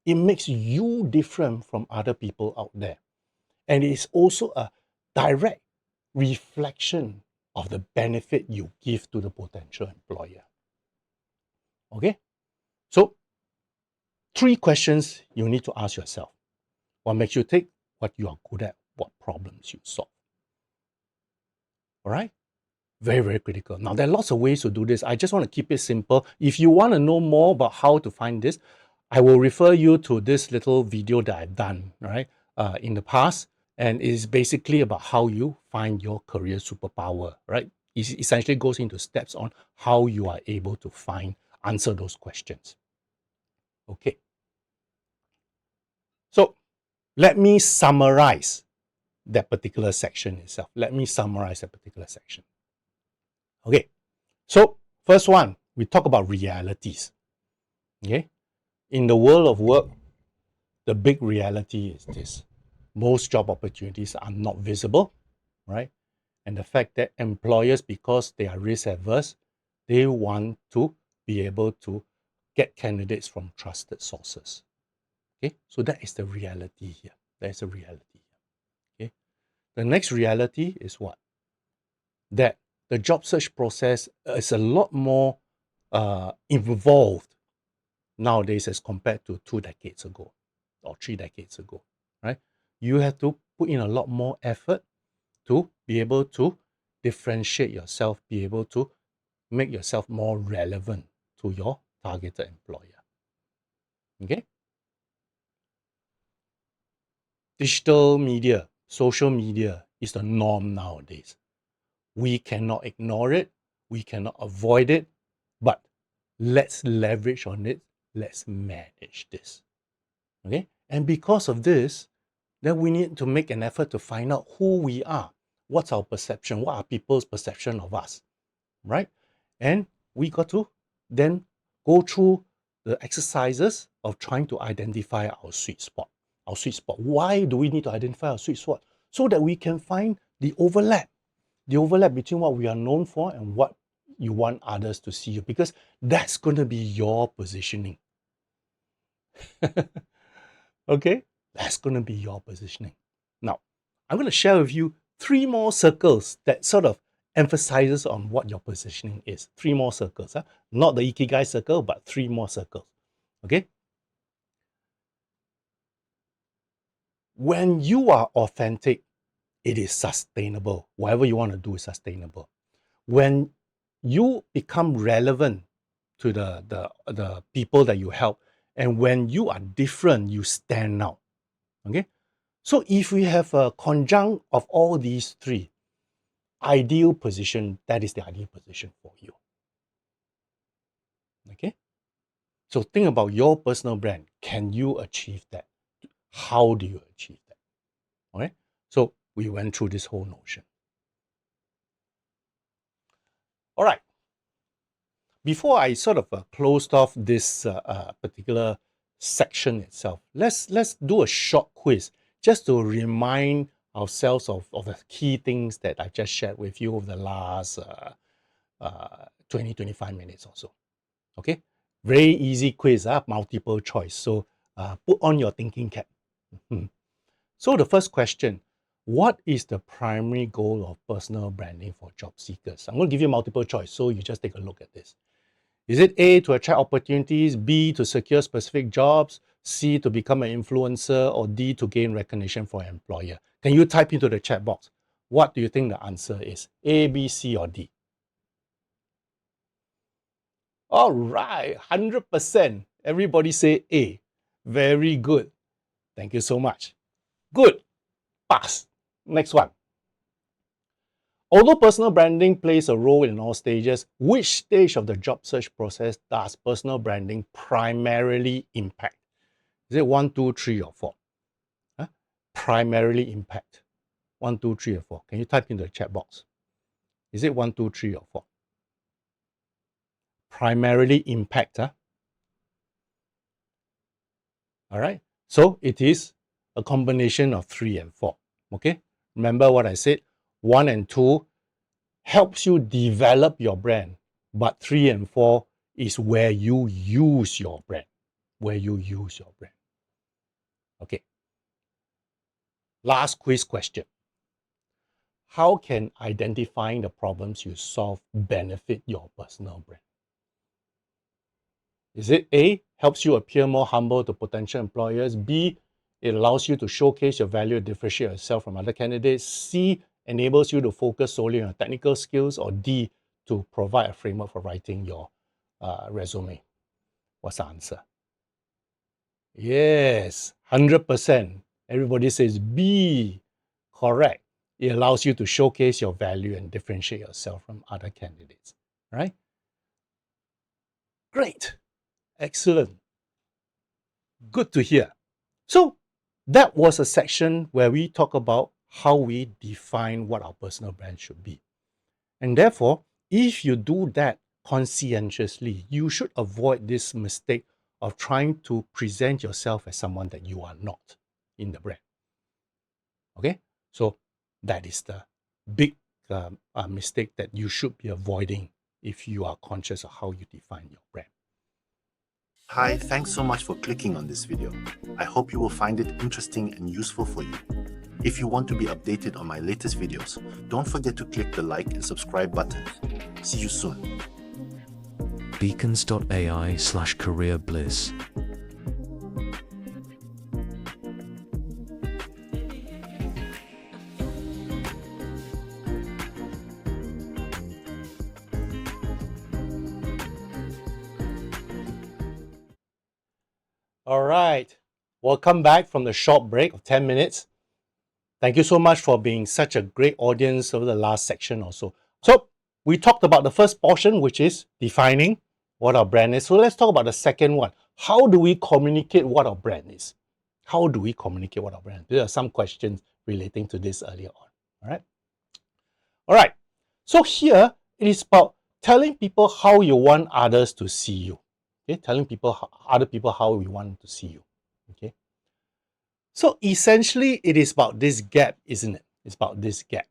It makes you different from other people out there. And it is also a direct reflection of the benefit you give to the potential employer. Okay? So, 3 questions you need to ask yourself. What makes you tick? What you are good at? What problems you solve? All right? Very, very critical. Now, there are lots of ways to do this. I just want to keep it simple. If you want to know more about how to find this, I will refer you to this little video that I've done, right, in the past. And it is basically about how you find your career superpower, right? It essentially goes into steps on how you are able to answer those questions. Okay. So let me summarize that particular section itself. Let me summarize that particular section. Okay. So first one, we talk about realities. Okay. In the world of work, the big reality is this. Most job opportunities are not visible, right? And the fact that employers, because they are risk averse, they want to be able to get candidates from trusted sources. Okay, so that is the reality here. That is the reality here. Okay, the next reality is what? That the job search process is a lot more involved nowadays as compared to 2 decades ago or 3 decades ago, right? You have to put in a lot more effort to be able to differentiate yourself, be able to make yourself more relevant to your targeted employer. Okay? Digital media, social media is the norm nowadays. We cannot ignore it, we cannot avoid it, but let's leverage on it, let's manage this. Okay? And because of this, then we need to make an effort to find out who we are. What's our perception? What are people's perception of us? Right? And we got to then go through the exercises of trying to identify our sweet spot. Our sweet spot. Why do we need to identify our sweet spot? So that we can find the overlap between what we are known for and what you want others to see you, because that's going to be your positioning. Okay? That's going to be your positioning. Now, I'm going to share with you three more circles that sort of emphasizes on what your positioning is. Three more circles, huh? Not the Ikigai circle, but three more circles. Okay? When you are authentic, it is sustainable. Whatever you want to do is sustainable. When you become relevant to the people that you help, and when you are different, you stand out. Okay? So if we have a conjunct of all these three, ideal position, that is the ideal position for you. Okay? So think about your personal brand. Can you achieve that? How do you achieve that? All right? So we went through this whole notion. All right. Before I sort of closed off this particular section itself, let's do a short quiz just to remind ourselves of the key things that I just shared with you over the last 20-25 minutes or so. Okay, very easy quiz, multiple choice. So put on your thinking cap. So the first question, what is the primary goal of personal branding for job seekers? I'm going to give you multiple choice, so you just take a look at this. Is it A, to attract opportunities, B, to secure specific jobs, C, to become an influencer, or D, to gain recognition for an employer? Can you type into the chat box? What do you think the answer is? A, B, C, or D? All right, 100%. Everybody say A. Very good. Thank you so much. Good. Pass. Next one. Although personal branding plays a role in all stages, which stage of the job search process does personal branding primarily impact? Is it 1, 2, 3, or 4? Huh? Primarily impact. 1, 2, 3, or 4. Can you type in the chat box? Is it 1, 2, 3, or 4? Primarily impact. Huh? All right. So it is a combination of 3 and 4. Okay. Remember what I said? 1 and 2 helps you develop your brand, but 3 and 4 is where you use your brand. Where you use your brand. Okay. Last quiz question. How can identifying the problems you solve benefit your personal brand? Is it A, helps you appear more humble to potential employers? B, it allows you to showcase your value and differentiate yourself from other candidates? C, enables you to focus solely on technical skills? Or D, to provide a framework for writing your resume? What's the answer? Yes, 100%. Everybody says B. Correct. It allows you to showcase your value and differentiate yourself from other candidates. Right? Great. Excellent. Good to hear. So that was a section where we talk about how we define what our personal brand should be. And therefore, if you do that conscientiously, you should avoid this mistake of trying to present yourself as someone that you are not in the brand. Okay? So that is the big mistake that you should be avoiding if you are conscious of how you define your brand. Hi, thanks so much for clicking on this video. I hope you will find it interesting and useful for you. If you want to be updated on my latest videos, don't forget to click the like and subscribe buttons. See you soon. beacons.ai/careerbliss All right. Welcome back from the short break of 10 minutes. Thank you so much for being such a great audience over the last section or so. So we talked about the first portion, which is defining what our brand is. So let's talk about the second one. How do we communicate what our brand is? How do we communicate what our brand is? There are some questions relating to this earlier on. All right. All right. So here it is about telling people how you want others to see you. Okay, telling people, other people, how we want to see you. Okay. So essentially, it is about this gap, isn't it? It's about this gap,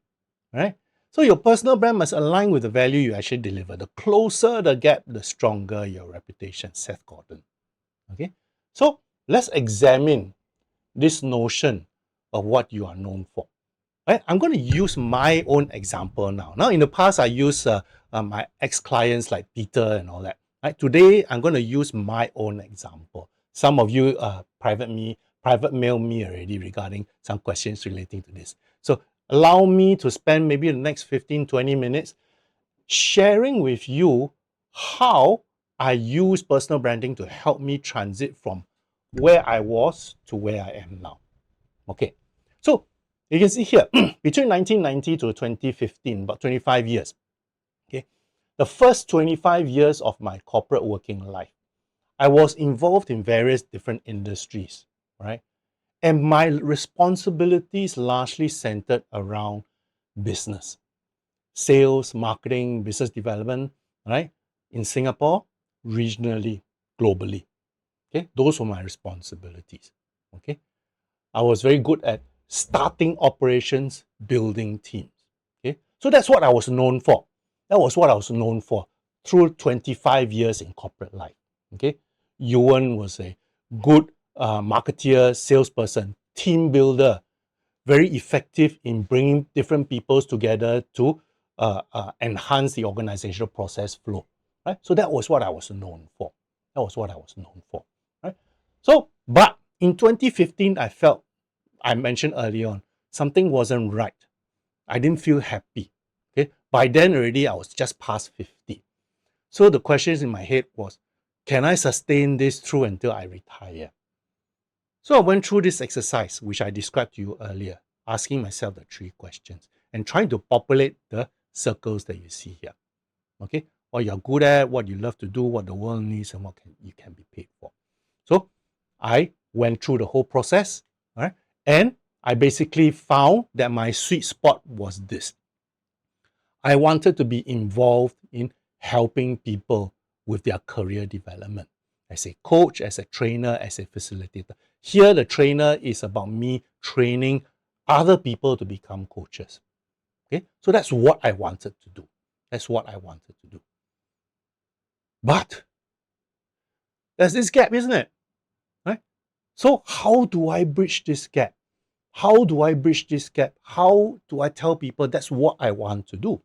right? So your personal brand must align with the value you actually deliver. The closer the gap, the stronger your reputation, Seth Godin. Okay. So let's examine this notion of what you are known for. Right? I'm going to use my own example now. Now, in the past, I used my ex-clients like Peter and all that. Right? Today, I'm going to use my own example. Some of you private mail me already regarding some questions relating to this. So allow me to spend maybe the next 15, 20 minutes sharing with you how I use personal branding to help me transit from where I was to where I am now. Okay, so you can see here, between 1990 to 2015, about 25 years. Okay, the first 25 years of my corporate working life, I was involved in various different industries, right? And my responsibilities largely centered around business, sales, marketing, business development, right? In Singapore, regionally, globally. Okay, those were my responsibilities. Okay, I was very good at starting operations, building teams. Okay, so that's what I was known for. That was what I was known for through 25 years in corporate life. Okay, Yuan was a good marketeer, salesperson, team builder, very effective in bringing different peoples together to enhance the organizational process flow. Right, so that was what I was known for. That was what I was known for. Right, so but in 2015, I mentioned earlier on, something wasn't right. I didn't feel happy. Okay, by then already I was just past 50. So the questions in my head was, can I sustain this through until I retire? So I went through this exercise, which I described to you earlier, asking myself the three questions and trying to populate the circles that you see here. Okay, what you're good at, what you love to do, what the world needs, and what you can be paid for. So I went through the whole process, all right, and I basically found that my sweet spot was this. I wanted to be involved in helping people with their career development as a coach, as a trainer, as a facilitator. Here, the trainer is about me training other people to become coaches. Okay, so that's what I wanted to do. That's what I wanted to do. But there's this gap, isn't it? Right? So how do I bridge this gap? How do I bridge this gap? How do I tell people that's what I want to do?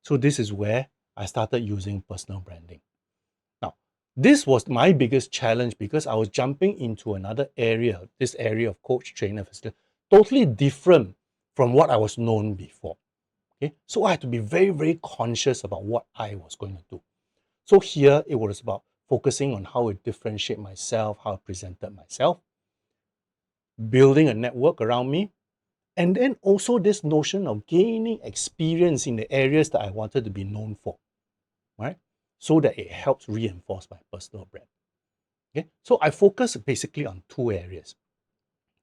So this is where I started using personal branding. Now, this was my biggest challenge because I was jumping into another area, this area of coach, trainer, facilitator, totally different from what I was known before. Okay, so I had to be very, very conscious about what I was going to do. So here it was about focusing on how I differentiate myself, how I presented myself, building a network around me, and then also this notion of gaining experience in the areas that I wanted to be known for, right? So that it helps reinforce my personal brand. Okay, so I focused basically on two areas.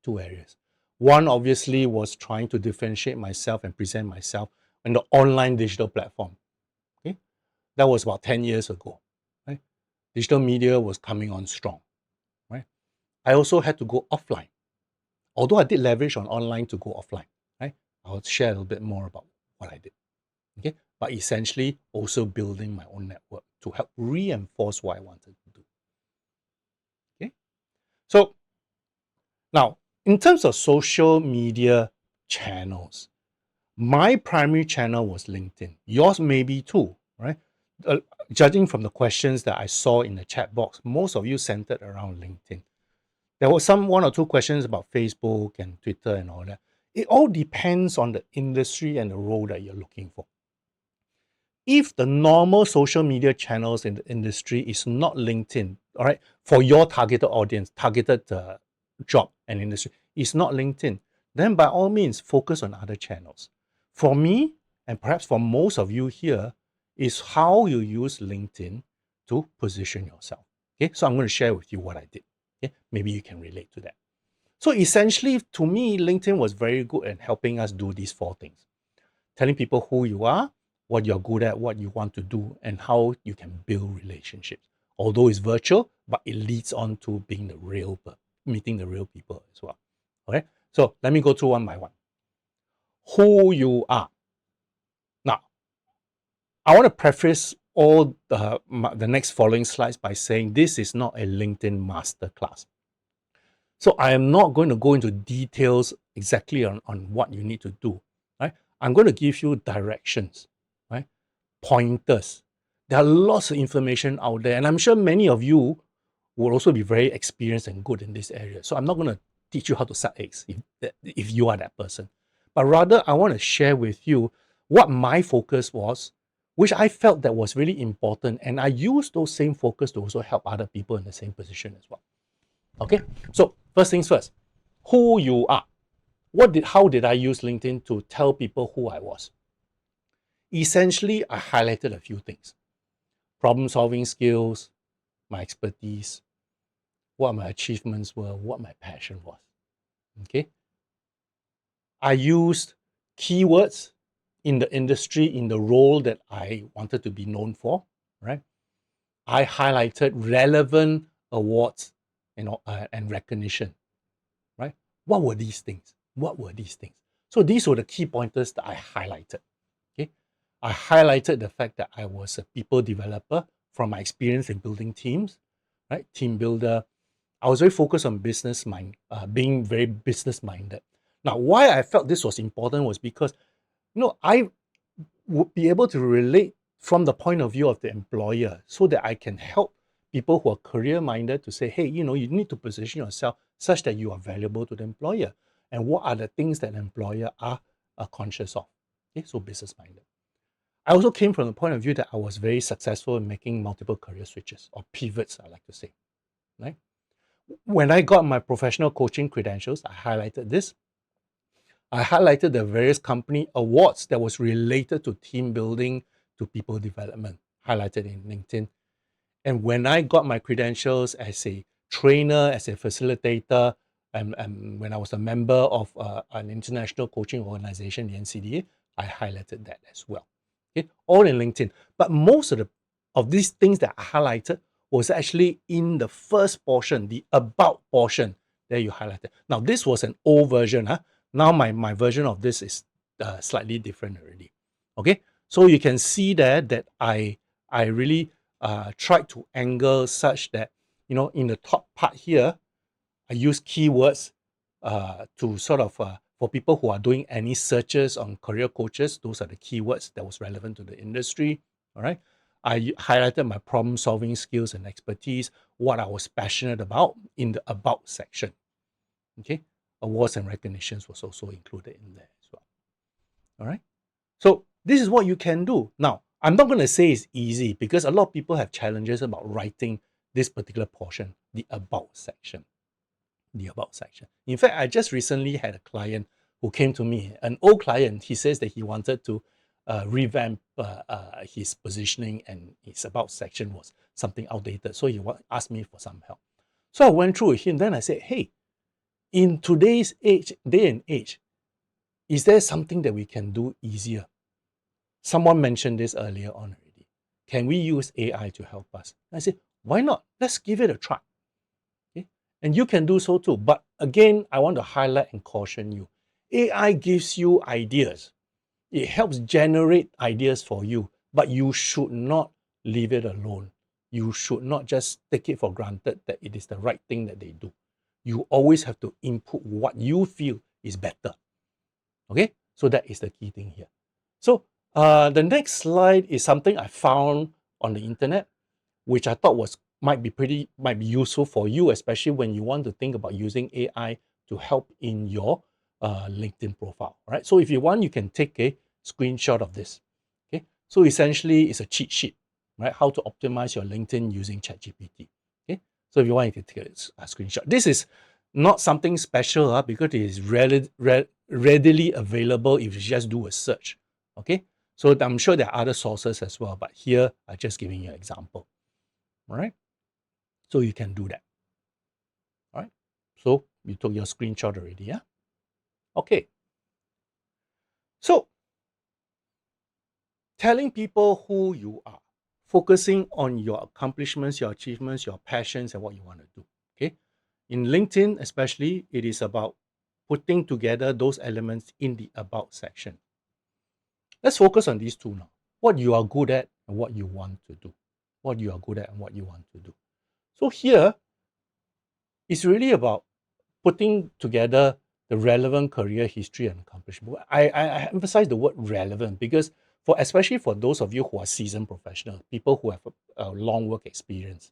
Two areas. One obviously was trying to differentiate myself and present myself on the online digital platform. Okay, that was about 10 years ago. Right? Digital media was coming on strong. Right? I also had to go offline. Although I did leverage on online to go offline. Right? I'll share a little bit more about what I did. Okay, but essentially also building my own network to help reinforce what I wanted to do. Okay, so now in terms of social media channels, my primary channel was LinkedIn. Yours may be too, right? Judging from the questions that I saw in the chat box, most of you centered around LinkedIn. There was one or two questions about Facebook and Twitter and all that. It all depends on the industry and the role that you're looking for. If the normal social media channels in the industry is not LinkedIn, all right, for your targeted audience, targeted job and industry, is not LinkedIn, then by all means, focus on other channels. For me, and perhaps for most of you here, is how you use LinkedIn to position yourself. Okay, so I'm going to share with you what I did. Okay, maybe you can relate to that. So essentially, to me, LinkedIn was very good at helping us do these four things. Telling people who you are, what you're good at, what you want to do, and how you can build relationships. Although it's virtual, but it leads on to being the real, meeting the real people as well. Okay, so let me go through one by one. Who you are. Now, I want to preface all the next following slides by saying this is not a LinkedIn masterclass. So I am not going to go into details exactly on what you need to do, right? I'm going to give you directions, right? Pointers. There are lots of information out there, and I'm sure many of you will also be very experienced and good in this area. So I'm not going to teach you how to suck eggs if you are that person. But rather, I want to share with you what my focus was, which I felt that was really important. And I used those same focus to also help other people in the same position as well. Okay, so first things first, who you are. How did I use LinkedIn to tell people who I was? Essentially, I highlighted a few things. Problem solving skills, my expertise, what my achievements were, what my passion was. Okay. I used keywords in the industry, in the role that I wanted to be known for, right? I highlighted relevant awards, and recognition, right? What were these things? What were these things? So these were the key pointers that I highlighted. Okay. I highlighted the fact that I was a people developer from my experience in building teams, right? Team builder. I was very focused on being very business minded. Now, why I felt this was important was because, I would be able to relate from the point of view of the employer so that I can help people who are career minded to say, hey, you need to position yourself such that you are valuable to the employer. And what are the things that the employer are conscious of? Okay, so business minded. I also came from the point of view that I was very successful in making multiple career switches or pivots, I like to say. Right? When I got my professional coaching credentials, I highlighted this. I highlighted the various company awards that was related to team building, to people development, highlighted in LinkedIn. And when I got my credentials as a trainer, as a facilitator, and when I was a member of an international coaching organization, the NCDA, I highlighted that as well. Okay, all in LinkedIn. But most of these things that I highlighted was actually in the first portion, the about portion that you highlighted. Now, this was an old version. Now my version of this is slightly different already. Okay, so you can see there that I really tried to angle such that, in the top part here, I use keywords to sort of, for people who are doing any searches on career coaches, those are the keywords that was relevant to the industry. All right. I highlighted my problem solving skills and expertise, what I was passionate about in the about section. Okay. Awards and recognitions was also included in there as well. All right. So this is what you can do. Now, I'm not going to say it's easy because a lot of people have challenges about writing this particular portion, the about section. The about section. In fact, I just recently had a client who came to me, an old client. He says that he wanted to revamp his positioning and his about section was something outdated. So he asked me for some help. So I went through with him. Then I said, hey, in today's day and age, is there something that we can do easier? Someone mentioned this earlier on already. Can we use AI to help us? I said, why not? Let's give it a try. Okay? And you can do so too. But again, I want to highlight and caution you. AI gives you ideas. It helps generate ideas for you, but you should not leave it alone. You should not just take it for granted that it is the right thing that they do. You always have to input what you feel is better. Okay? So that is the key thing here. So the next slide is something I found on the internet, which I thought might be useful for you, especially when you want to think about using AI to help in your LinkedIn profile. Right? So if you want, you can take a screenshot of this. Okay. So essentially, it's a cheat sheet, right? How to optimize your LinkedIn using ChatGPT. Okay. So if you want, you can take a screenshot. This is not something special because it is readily available if you just do a search. Okay. So I'm sure there are other sources as well, but here I'm just giving you an example. All right. So you can do that. All right. So you took your screenshot already, yeah? Okay. So telling people who you are, focusing on your accomplishments, your achievements, your passions, and what you want to do. Okay. In LinkedIn, especially, it is about putting together those elements in the about section. Let's focus on these two now. What you are good at and what you want to do. What you are good at and what you want to do. So here, it's really about putting together the relevant career history and accomplishment. I emphasize the word relevant because especially for those of you who are seasoned professionals, people who have a long work experience,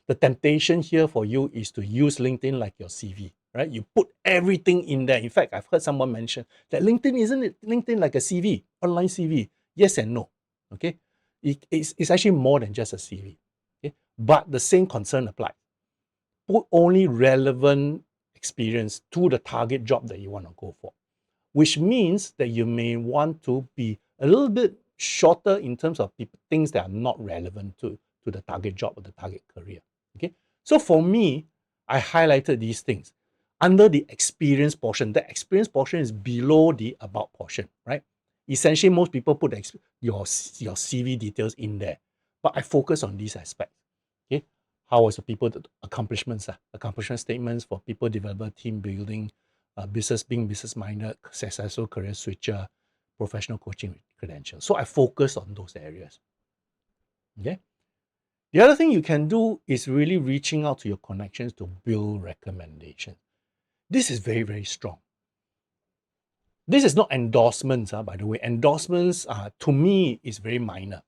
the temptation here for you is to use LinkedIn like your CV, right? You put everything in there. In fact, I've heard someone mention that LinkedIn like a CV, online CV? Yes and no, okay? It's actually more than just a CV, okay? But the same concern applies. Put only relevant experience to the target job that you want to go for, which means that you may want to be a little bit shorter in terms of things that are not relevant to the target job or the target career. Okay, so for me, I highlighted these things under the experience portion. The experience portion is below the about portion, right? Essentially, most people put your CV details in there, but I focus on these aspects. Okay, how was the people accomplishments? Accomplishment statements for people developer, team building, being business minded, successful career switcher, professional coaching credentials. So I focus on those areas. Okay. The other thing you can do is really reaching out to your connections to build recommendations. This is very, very strong. This is not endorsements, by the way. Endorsements, to me, is very minor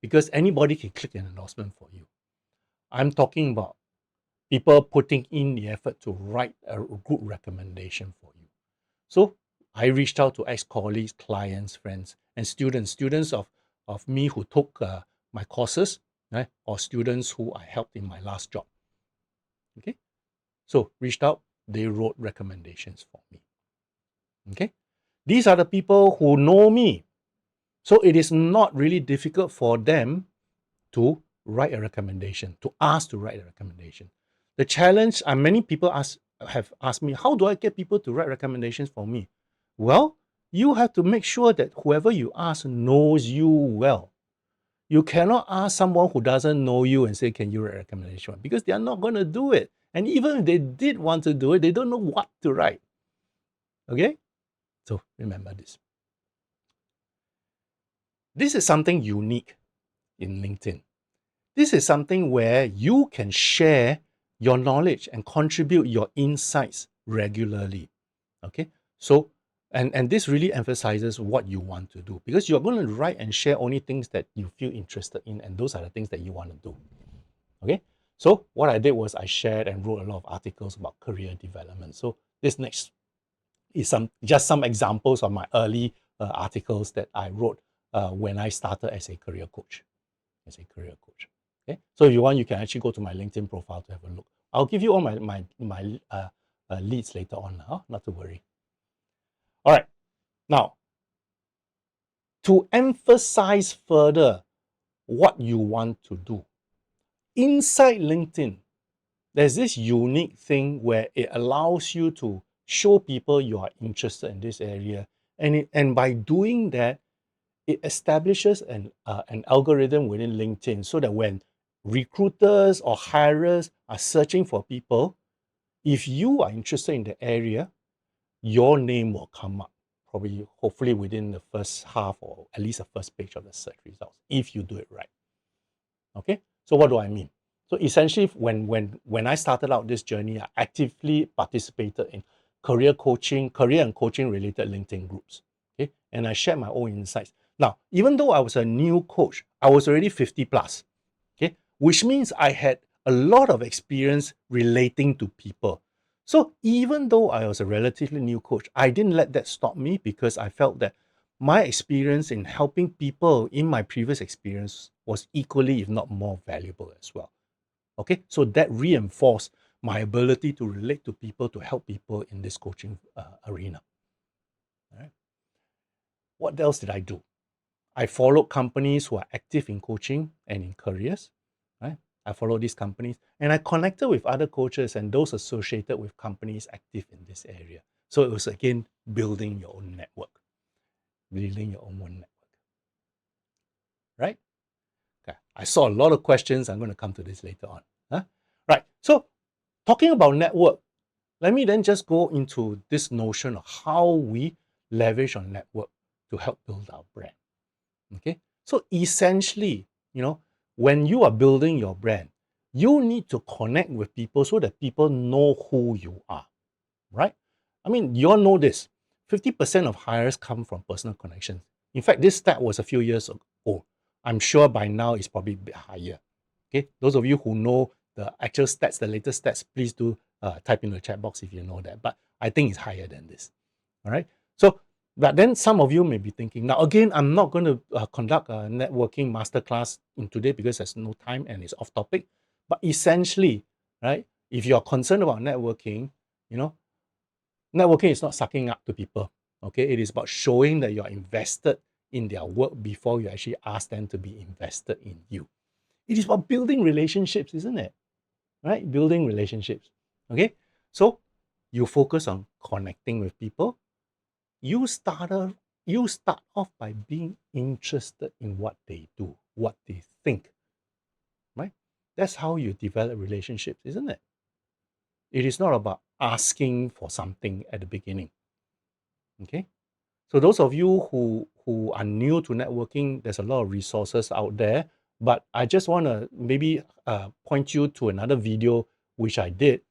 because anybody can click an endorsement for you. I'm talking about people putting in the effort to write a good recommendation for you. So I reached out to ex-colleagues, clients, friends, and students of me who took my courses, right? Or students who I helped in my last job. Okay, so reached out, they wrote recommendations for me. Okay, these are the people who know me. So it is not really difficult for them to write a recommendation, to ask to write a recommendation. The challenge, many people have asked me, how do I get people to write recommendations for me? Well, you have to make sure that whoever you ask knows you well. You cannot ask someone who doesn't know you and say, can you write a recommendation? Because they are not going to do it. And even if they did want to do it, they don't know what to write. Okay? So remember this. This is something unique in LinkedIn. This is something where you can share your knowledge and contribute your insights regularly. Okay, so and this really emphasizes what you want to do because you're going to write and share only things that you feel interested in, and those are the things that you want to do. Okay, so what I did was I shared and wrote a lot of articles about career development. So this next is just some examples of my early articles that I wrote when I started as a career coach. Okay, so if you want, you can actually go to my LinkedIn profile to have a look. I'll give you all my leads later on, not to worry. All right, now to emphasize further what you want to do, inside LinkedIn, there's this unique thing where it allows you to show people you are interested in this area, and by doing that, it establishes an algorithm within LinkedIn so that when recruiters or hirers are searching for people, if you are interested in the area, your name will come up, probably, hopefully within the first half or at least the first page of the search results, if you do it right. Okay, so what do I mean? So essentially, when I started out this journey, I actively participated in career and coaching related LinkedIn groups. Okay, and I shared my own insights. Now, even though I was a new coach, I was already 50 plus, okay, which means I had a lot of experience relating to people. So even though I was a relatively new coach, I didn't let that stop me because I felt that my experience in helping people in my previous experience was equally, if not more, valuable as well. Okay, so that reinforced my ability to relate to people, to help people in this coaching arena. All right. What else did I do? I followed companies who are active in coaching and in careers. Right? I followed these companies and I connected with other coaches and those associated with companies active in this area. So it was again building your own network, right? Okay. I saw a lot of questions. I'm going to come to this later on. Right. So talking about network, let me then just go into this notion of how we leverage on network to help build our brand. Okay. So essentially, when you are building your brand, you need to connect with people so that people know who you are, right? I mean, you all know this. 50% of hires come from personal connections. In fact, this stat was a few years ago. I'm sure by now it's probably a bit higher. Okay, those of you who know the actual stats, the latest stats, please do type in the chat box if you know that. But I think it's higher than this. All right. So, but then some of you may be thinking, now again, I'm not going to conduct a networking masterclass in today because there's no time and it's off topic. But essentially, right, if you're concerned about networking, you know, networking is not sucking up to people. Okay, it is about showing that you're invested in their work before you actually ask them to be invested in you. It is about building relationships, isn't it? Right? Building relationships. Okay, so you focus on connecting with people. You start off by being interested in what they do, what they think. Right? That's how you develop relationships, isn't it? It is not about asking for something at the beginning. Okay. So those of you who are new to networking, there's a lot of resources out there. But I just want to maybe point you to another video which I did.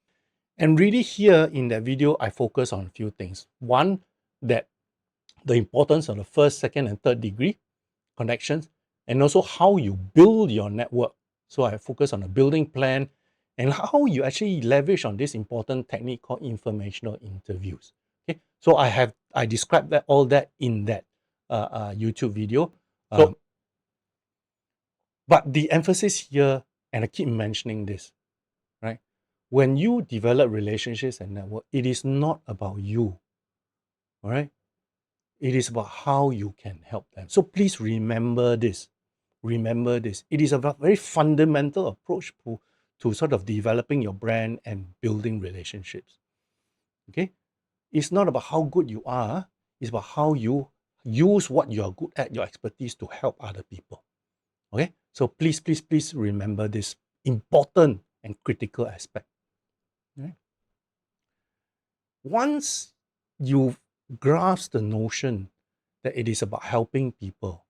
And really here in that video, I focus on a few things. One, that the importance of the first, second, and third degree connections, and also how you build your network. So I focus on the building plan and how you actually leverage on this important technique called informational interviews. Okay, so I described that all that in that YouTube video. But the emphasis here, and I keep mentioning this, right? When you develop relationships and network, it is not about you, all right? It is about how you can help them. So please remember this. Remember this. It is a very fundamental approach to sort of developing your brand and building relationships. Okay? It's not about how good you are, it's about how you use what you are good at, your expertise to help other people. Okay? So please, please, please remember this important and critical aspect. Right? Once you've grasped the notion that it is about helping people,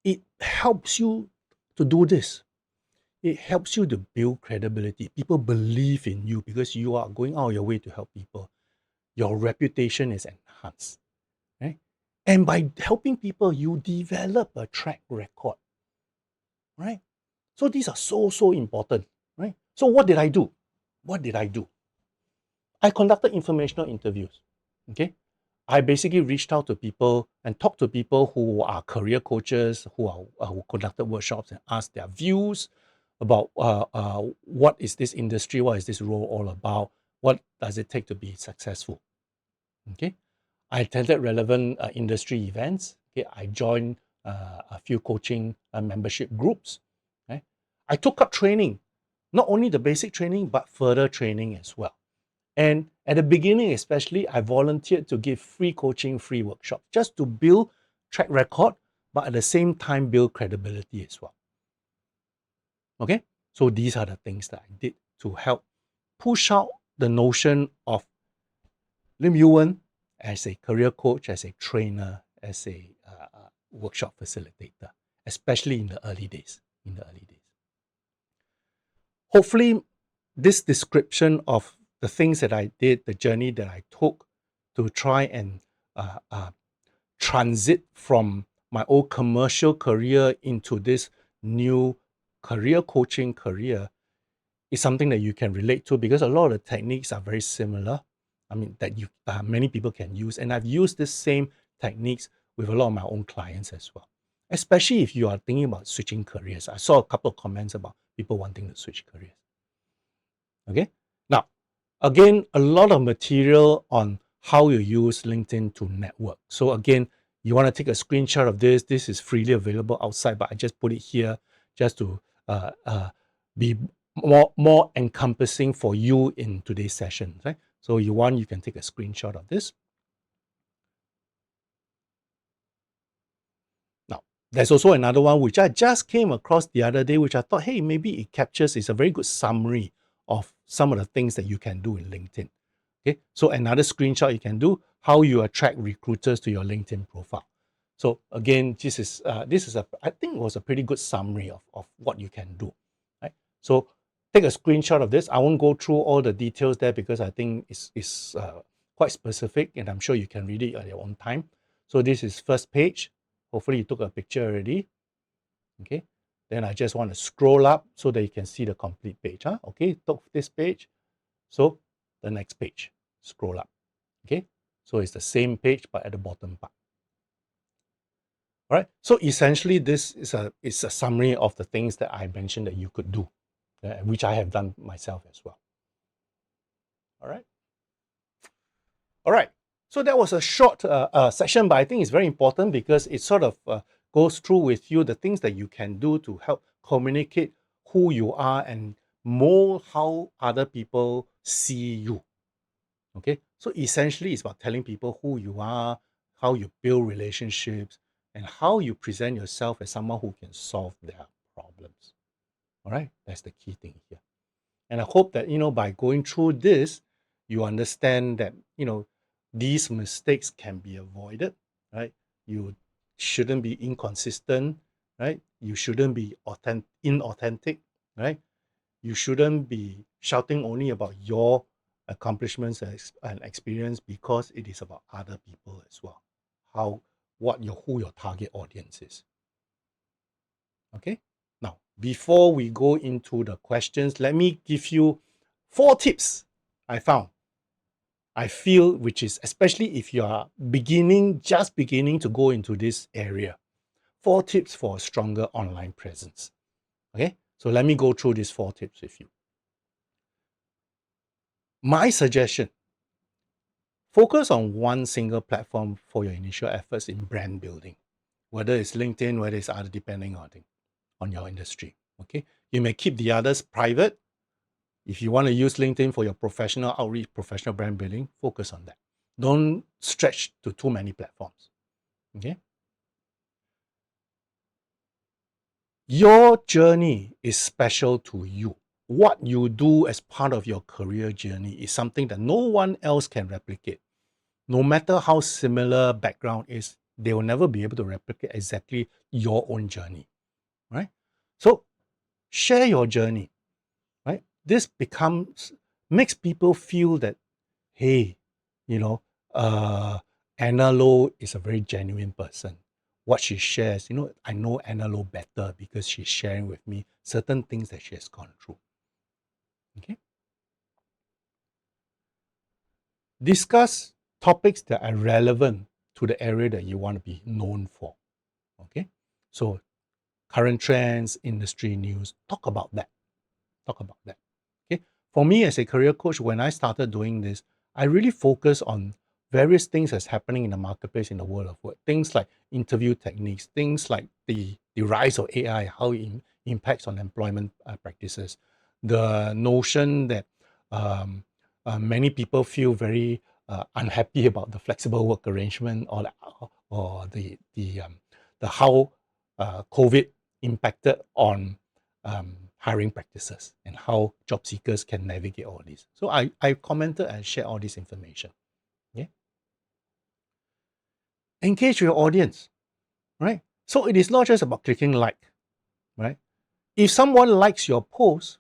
it helps you to do this. It helps you to build credibility. People believe in you because you are going out of your way to help people. Your reputation is enhanced. Right? And by helping people, you develop a track record. Right? So these are so important. Right? So what did I do? What did I do? I conducted informational interviews. Okay? I basically reached out to people and talked to people who are career coaches, who conducted workshops and asked their views about what is this industry, what is this role all about, what does it take to be successful. Okay, I attended relevant industry events. Okay, I joined a few coaching membership groups. Okay? I took up training, not only the basic training but further training as well. And at the beginning, especially, I volunteered to give free coaching, free workshops, just to build track record, but at the same time build credibility as well. Okay, so these are the things that I did to help push out the notion of Lim Yuwen as a career coach, as a trainer, as a workshop facilitator, especially in the early days. Hopefully, this description of the things that I did, the journey that I took to try and transit from my old commercial career into this new career coaching career is something that you can relate to because a lot of the techniques are very similar. I mean, that you many people can use. And I've used the same techniques with a lot of my own clients as well, especially if you are thinking about switching careers. I saw a couple of comments about people wanting to switch careers. Okay, now, again, a lot of material on how you use LinkedIn to network. So again, you want to take a screenshot of this. This is freely available outside, but I just put it here just to be more encompassing for you in today's session. Right? So you can take a screenshot of this. Now, there's also another one which I just came across the other day, which I thought, hey, maybe it captures, it's a very good summary of some of the things that you can do in LinkedIn. Okay, so another screenshot you can do, how you attract recruiters to your LinkedIn profile. So again, this is I think it was a pretty good summary of what you can do. Right? So take a screenshot of this. I won't go through all the details there because I think it's quite specific, and I'm sure you can read it at your own time. So this is first page. Hopefully you took a picture already. Okay. Then I just want to scroll up so that you can see the complete page. Okay, took this page. So the next page, scroll up. Okay. So it's the same page but at the bottom part. All right. So essentially, this is a summary of the things that I mentioned that you could do, which I have done myself as well. All right. All right. So that was a short session, but I think it's very important because it sort of goes through with you the things that you can do to help communicate who you are and mold how other people see you. Okay. So essentially, it's about telling people who you are, how you build relationships, and how you present yourself as someone who can solve their problems. All right. That's the key thing here. And I hope that, by going through this, you understand that, these mistakes can be avoided, right? You shouldn't be inconsistent, right? You shouldn't be inauthentic, right? You shouldn't be shouting only about your accomplishments and experience because it is about other people as well. Who your target audience is. Okay? Now, before we go into the questions, let me give you 4 tips I found. I feel, which is especially if you are just beginning to go into this area. 4 tips for a stronger online presence. Okay? So let me go through these 4 tips with you. My suggestion, focus on one single platform for your initial efforts in brand building, whether it's LinkedIn, whether it's other, depending on your industry. Okay? You may keep the others private. If you want to use LinkedIn for your professional outreach, professional brand building, focus on that. Don't stretch to too many platforms. Okay? Your journey is special to you. What you do as part of your career journey is something that no one else can replicate. No matter how similar background is, they will never be able to replicate exactly your own journey. Right? So share your journey. Right? This makes people feel that, hey, Anna Low is a very genuine person. What she shares, I know Anna Low better because she's sharing with me certain things that she has gone through. Okay. Discuss topics that are relevant to the area that you want to be known for. Okay. So current trends, industry news, talk about that. Okay. For me as a career coach, when I started doing this, I really focus on various things that's happening in the marketplace in the world of work. Things like interview techniques, things like the rise of AI, how it impacts on employment practices. The notion that many people feel very unhappy about the flexible work arrangement or the how COVID impacted on hiring practices and how job seekers can navigate all this. So I commented and shared all this information. Yeah. Engage with your audience, right? So it is not just about clicking like, right? If someone likes your post,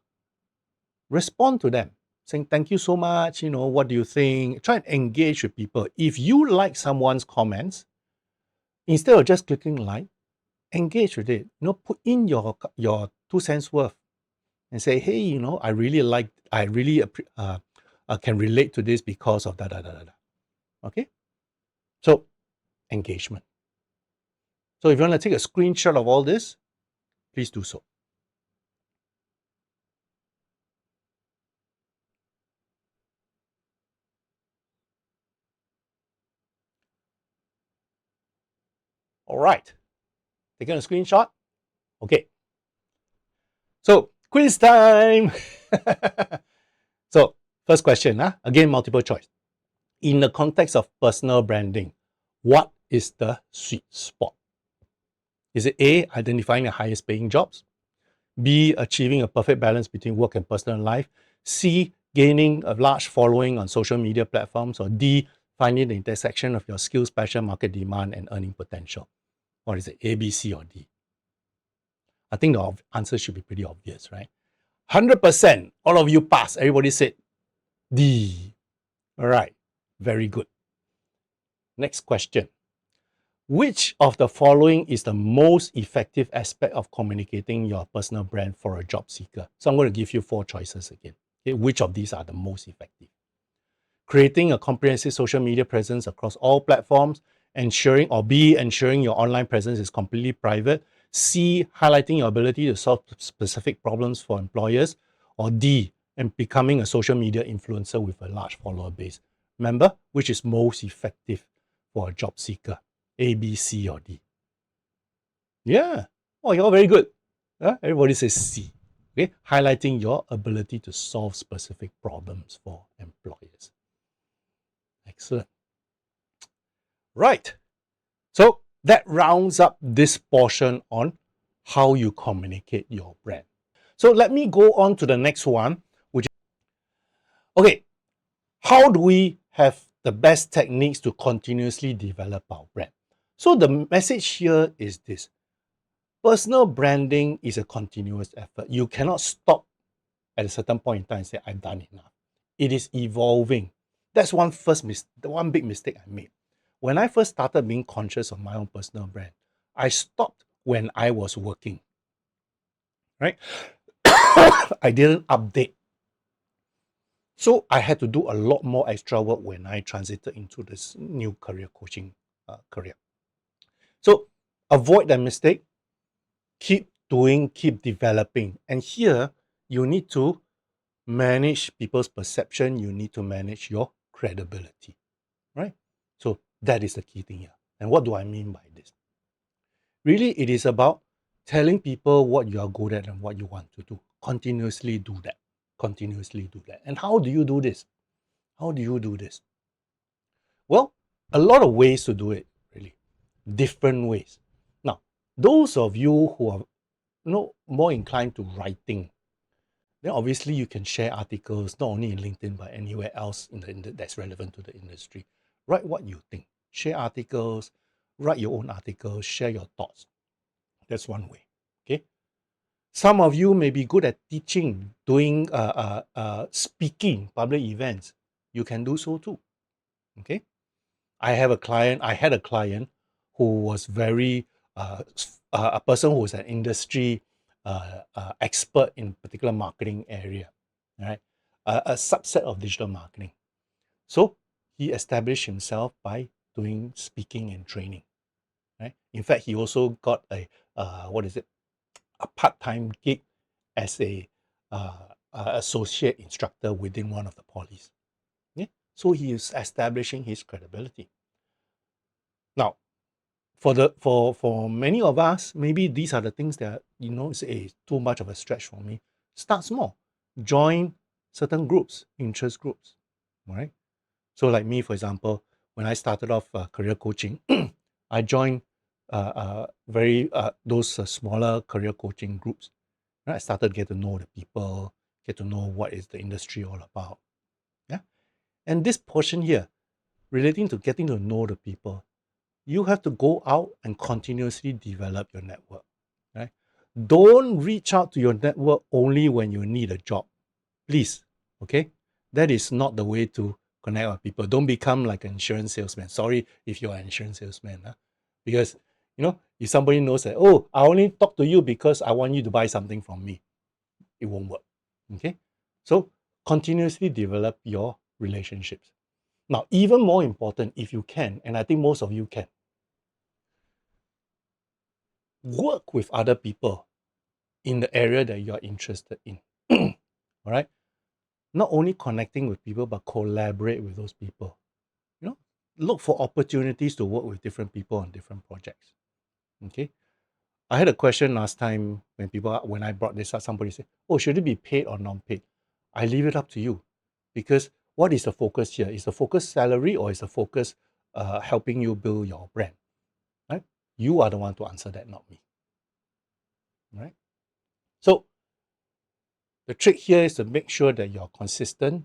respond to them saying, thank you so much, what do you think? Try and engage with people. If you like someone's comments, instead of just clicking like, engage with it. Put in your 2 cents worth and say, hey, I really can relate to this because of da da da da da. Okay? So, engagement. So if you want to take a screenshot of all this, please do so. All right. Taking a screenshot? Okay. So, quiz time. So, first question, again, multiple choice. In the context of personal branding, what is the sweet spot? Is it A, identifying the highest paying jobs? B, achieving a perfect balance between work and personal life? C, gaining a large following on social media platforms? Or D, finding the intersection of your skills, passion, market demand, and earning potential? Or is it A, B, C, or D? I think the answer should be pretty obvious, right? 100%, all of you passed. Everybody said D. All right, Very good. Next question. Which of the following is the most effective aspect of communicating your personal brand for a job seeker? So I'm going to give you 4 choices again. Okay, which of these are the most effective? Creating a comprehensive social media presence across all platforms, ensuring your online presence is completely private. C, highlighting your ability to solve specific problems for employers. Or D, and becoming a social media influencer with a large follower base. Remember, which is most effective for a job seeker? A, B, C, or D? Yeah. Oh, you're very good. Everybody says C. Okay, highlighting your ability to solve specific problems for employers. Excellent. Right. So that rounds up this portion on how you communicate your brand. So let me go on to the next one, which is, okay, how do we have the best techniques to continuously develop our brand? So the message here is this. Personal branding is a continuous effort. You cannot stop at a certain point in time and say, I've done enough. It is evolving. That's one big mistake I made. When I first started being conscious of my own personal brand, I stopped when I was working, right? I didn't update. So I had to do a lot more extra work when I transited into this new career coaching career. So avoid that mistake. Keep doing, keep developing. And here, you need to manage people's perception. You need to manage your credibility, right? So that is the key thing here. And what do I mean by this? Really, it is about telling people what you are good at and what you want to do. Continuously do that. Continuously do that. And how do you do this? How do you do this? Well, a lot of ways to do it, really. Different ways. Now, those of you who are more inclined to writing, then obviously you can share articles, not only in LinkedIn, but anywhere else that's relevant to the industry. Write what you think. Share articles, write your own articles, share your thoughts. That's one way. Okay. Some of you may be good at teaching, doing speaking, public events. You can do so too. Okay. I had a client who was very a person who was an industry expert in particular marketing area, right? A subset of digital marketing. So he established himself by doing speaking and training, right? In fact, he also got a a part-time gig as a associate instructor within one of the polys. Yeah? So he is establishing his credibility. Now, for many of us, maybe these are the things that say too much of a stretch for me. Start small. Join certain groups, interest groups. All right. So like me, for example, when I started off career coaching, I joined those smaller career coaching groups. Right? I started to get to know the people, get to know what is the industry all about. Yeah. And this portion here, relating to getting to know the people, you have to go out and continuously develop your network. Right? Don't reach out to your network only when you need a job. Please. Okay? That is not the way to connect with people. Don't become like an insurance salesman. Sorry if you're an insurance salesman. Because if somebody knows that, oh, I only talk to you because I want you to buy something from me, it won't work. Okay? So continuously develop your relationships. Now, even more important, if you can, and I think most of you can, work with other people in the area that you're interested in. All right? Not only connecting with people, but collaborate with those people. Look for opportunities to work with different people on different projects. Okay? I had a question last time when I brought this up, somebody said, oh, should it be paid or non-paid? I leave it up to you. Because what is the focus here? Is the focus salary or is the focus helping you build your brand? Right? You are the one to answer that, not me. Right? So the trick here is to make sure that you're consistent,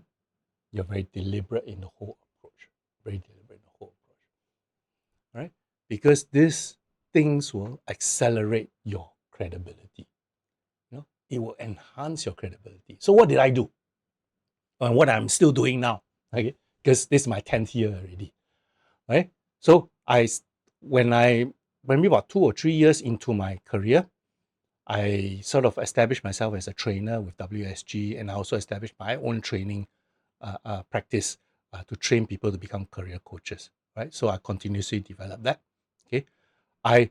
you're very deliberate in the whole approach. Very deliberate in the whole approach. Right? Because these things will accelerate your credibility. It will enhance your credibility. So what did I do? And what I'm still doing now. Okay. because this is my 10th year already, right? So when we about 2 or 3 years into my career, I sort of established myself as a trainer with WSG, and I also established my own training practice to train people to become career coaches, right? So I continuously develop that. Okay, I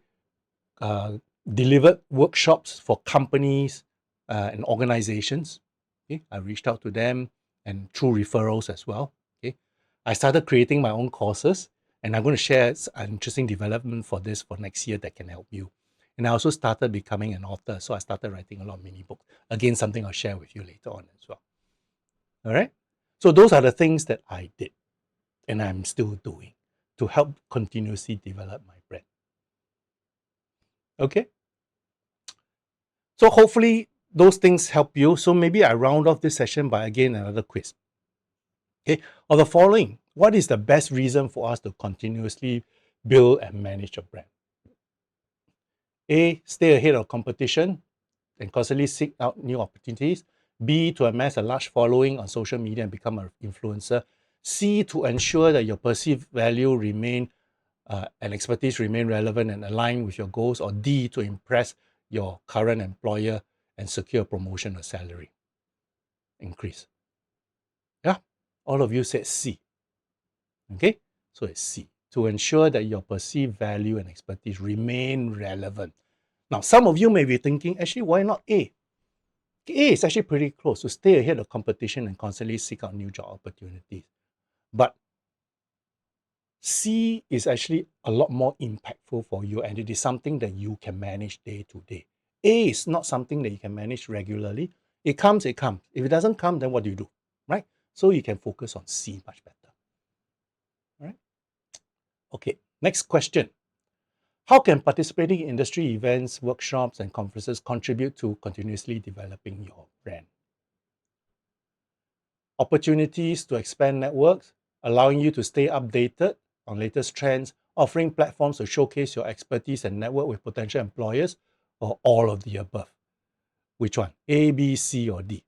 delivered workshops for companies and organizations. Okay, I reached out to them and through referrals as well. Okay, I started creating my own courses, and I'm going to share an interesting development for this for next year that can help you. And I also started becoming an author, so I started writing a lot of mini books. Again, something I'll share with you later on as well. All right. So those are the things that I did, and I'm still doing to help continuously develop my brand. Okay. So hopefully those things help you. So maybe I round off this session by again another quiz. Okay, or the following: what is the best reason for us to continuously build and manage a brand? A, stay ahead of competition and constantly seek out new opportunities. B, to amass a large following on social media and become an influencer. C, to ensure that your perceived value remain and expertise remain relevant and aligned with your goals. Or D, to impress your current employer and secure promotion or salary increase. Yeah, all of you said C. Okay, so it's C, to ensure that your perceived value and expertise remain relevant. Now, some of you may be thinking, actually, why not A? A is actually pretty close, to stay ahead of competition and constantly seek out new job opportunities. But C is actually a lot more impactful for you, and it is something that you can manage day to day. A is not something that you can manage regularly. It comes, it comes. If it doesn't come, then what do you do? Right? So you can focus on C much better. All right? Okay, next question. How can participating in industry events, workshops, and conferences contribute to continuously developing your brand? Opportunities to expand networks, allowing you to stay updated on latest trends, offering platforms to showcase your expertise and network with potential employers, or all of the above. Which one? A, B, C, or D?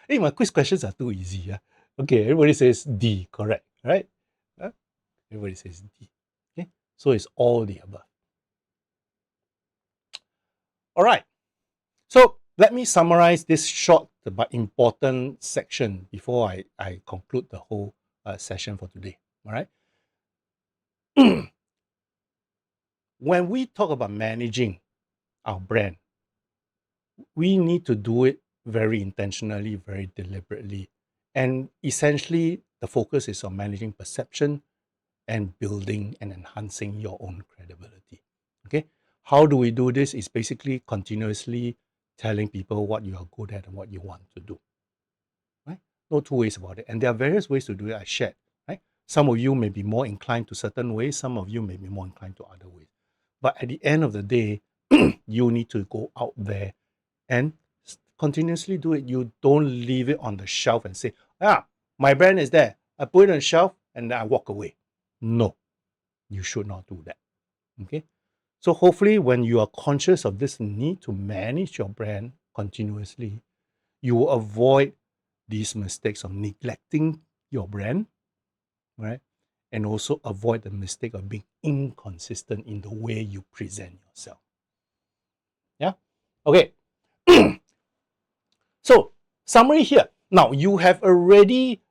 Hey, my quiz questions are too easy. Yeah? Okay, everybody says D, correct, right? Everybody says D. Okay, so it's all the above. All right. So let me summarize this short but important section before I conclude the whole session for today. All right. When we talk about managing our brand, we need to do it very intentionally, very deliberately. And essentially, the focus is on managing perception and building and enhancing your own credibility. Okay. How do we do this? Is basically continuously telling people what you are good at and what you want to do. Right? No two ways about it. And there are various ways to do it. I shared. Right? Some of you may be more inclined to certain ways. Some of you may be more inclined to other ways. But at the end of the day, you need to go out there and continuously do it. You don't leave it on the shelf and say, my brand is there. I put it on the shelf and then I walk away. No, you should not do that. Okay. So hopefully when you are conscious of this need to manage your brand continuously, you will avoid these mistakes of neglecting your brand, right? And also avoid the mistake of being inconsistent in the way you present yourself. Yeah. Okay. So summary here. Now you have already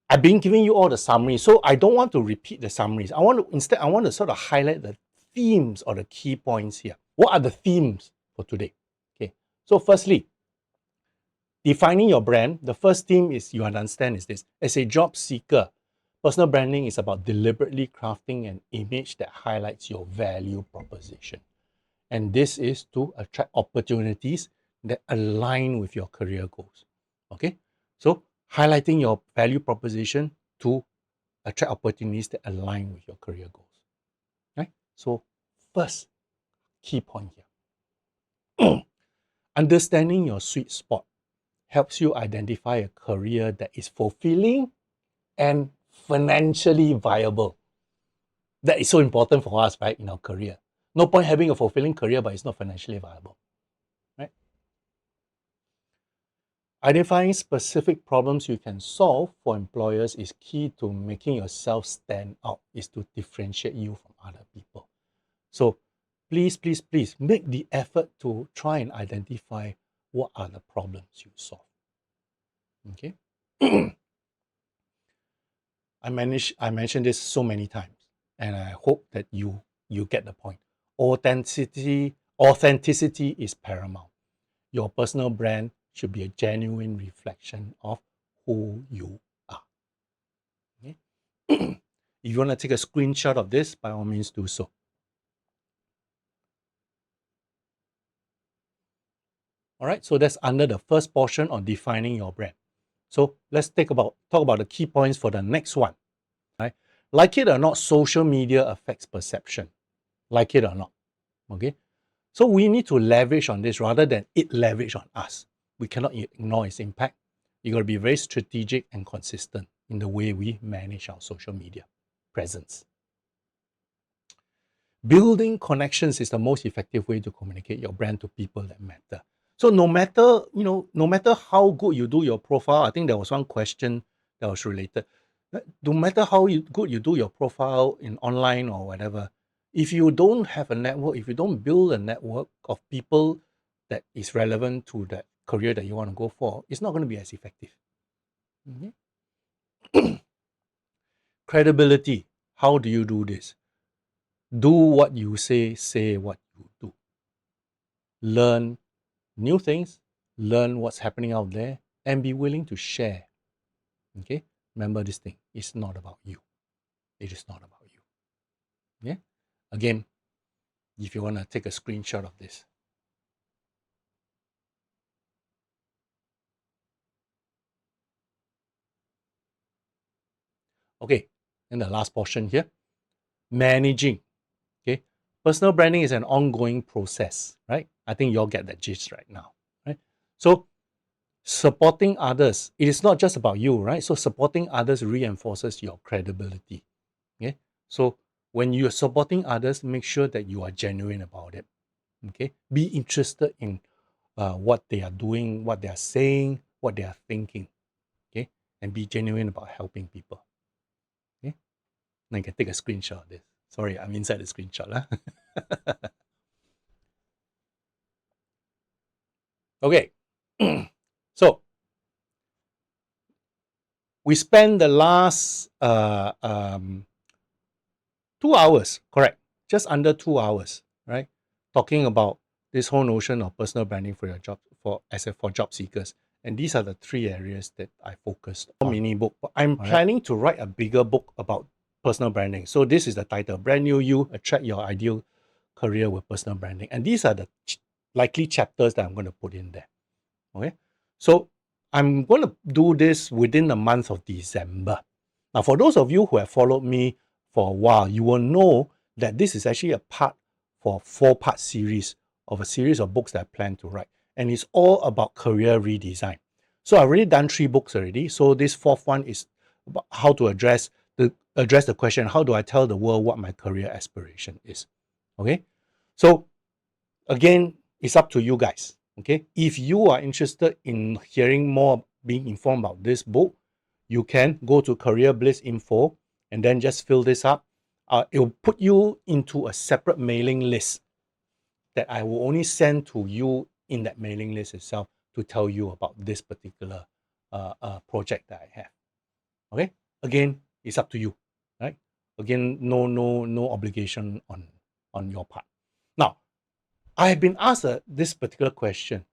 I've been giving you all the summaries, so I don't want to repeat the summaries. I want to sort of highlight the themes or the key points here. What are the themes for today? Okay. So firstly, defining your brand. The first theme is you understand is this. As a job seeker, personal branding is about deliberately crafting an image that highlights your value proposition. And this is to attract opportunities that align with your career goals. Okay. So highlighting your value proposition to attract opportunities that align with your career goals. Right? So first key point here. Understanding your sweet spot helps you identify a career that is fulfilling and financially viable. That is so important for us, right, in our career. No point having a fulfilling career, but it's not financially viable. Right? Identifying specific problems you can solve for employers is key to making yourself stand out, is to differentiate you from other people. So please, please, please make the effort to try and identify what are the problems you solve. Okay. I mentioned this so many times, and I hope that you get the point. Authenticity is paramount. Your personal brand should be a genuine reflection of who you are. Okay? If you want to take a screenshot of this, by all means do so. All right, so that's under the first portion on defining your brand. So let's talk about the key points for the next one. Right? Like it or not, social media affects perception. Like it or not. Okay? So we need to leverage on this rather than it leverage on us. We cannot ignore its impact. You got to be very strategic and consistent in the way we manage our social media presence. Building connections is the most effective way to communicate your brand to people that matter. So no matter how good you do your profile, I think there was one question that was related. No matter how good you do your profile in online or whatever, if you don't have a network, if you don't build a network of people that is relevant to that career that you want to go for, it's not going to be as effective. Credibility. How do you do this? Do what you say what you do. Learn new things, learn what's happening out there, and be willing to share. Okay? Remember this thing. It's not about you. It is not about you. Yeah? Again, if you want to take a screenshot of this. Okay, and the last portion here, managing. Okay, personal branding is an ongoing process, right? I think you all get that gist right now, right? So supporting others, it is not just about you, right? So supporting others reinforces your credibility. Okay, so when you're supporting others, make sure that you are genuine about it. Okay, be interested in what they are doing, what they are saying, what they are thinking. Okay, and be genuine about helping people. Okay, now you can take a screenshot of this. Sorry, I'm inside the screenshot. Okay, so we spent the last 2 hours, correct? Just under 2 hours, right? Talking about this whole notion of personal branding for your job, for job seekers. And these are the 3 areas that I focused on. Mini book. I'm planning to write a bigger book about personal branding. So this is the title: Brand New You, Attract Your Ideal Career with Personal Branding. And these are the likely chapters that I'm going to put in there. Okay, so I'm going to do this within the month of December. Now, for those of you who have followed me for a while, you will know that this is actually a part for a 4-part series of a series of books that I plan to write. And it's all about career redesign. So I've already done 3 books already. So this 4th one is about how to address the question, how do I tell the world what my career aspiration is? Okay, so again, it's up to you guys. Okay, if you are interested in hearing more, being informed about this book, you can go to Career Bliss Info and then just fill this up. It will put you into a separate mailing list that I will only send to you in that mailing list itself to tell you about this particular project that I have. Okay, again, it's up to you, right? Again, no obligation on your part. Now, I have been asked this particular question.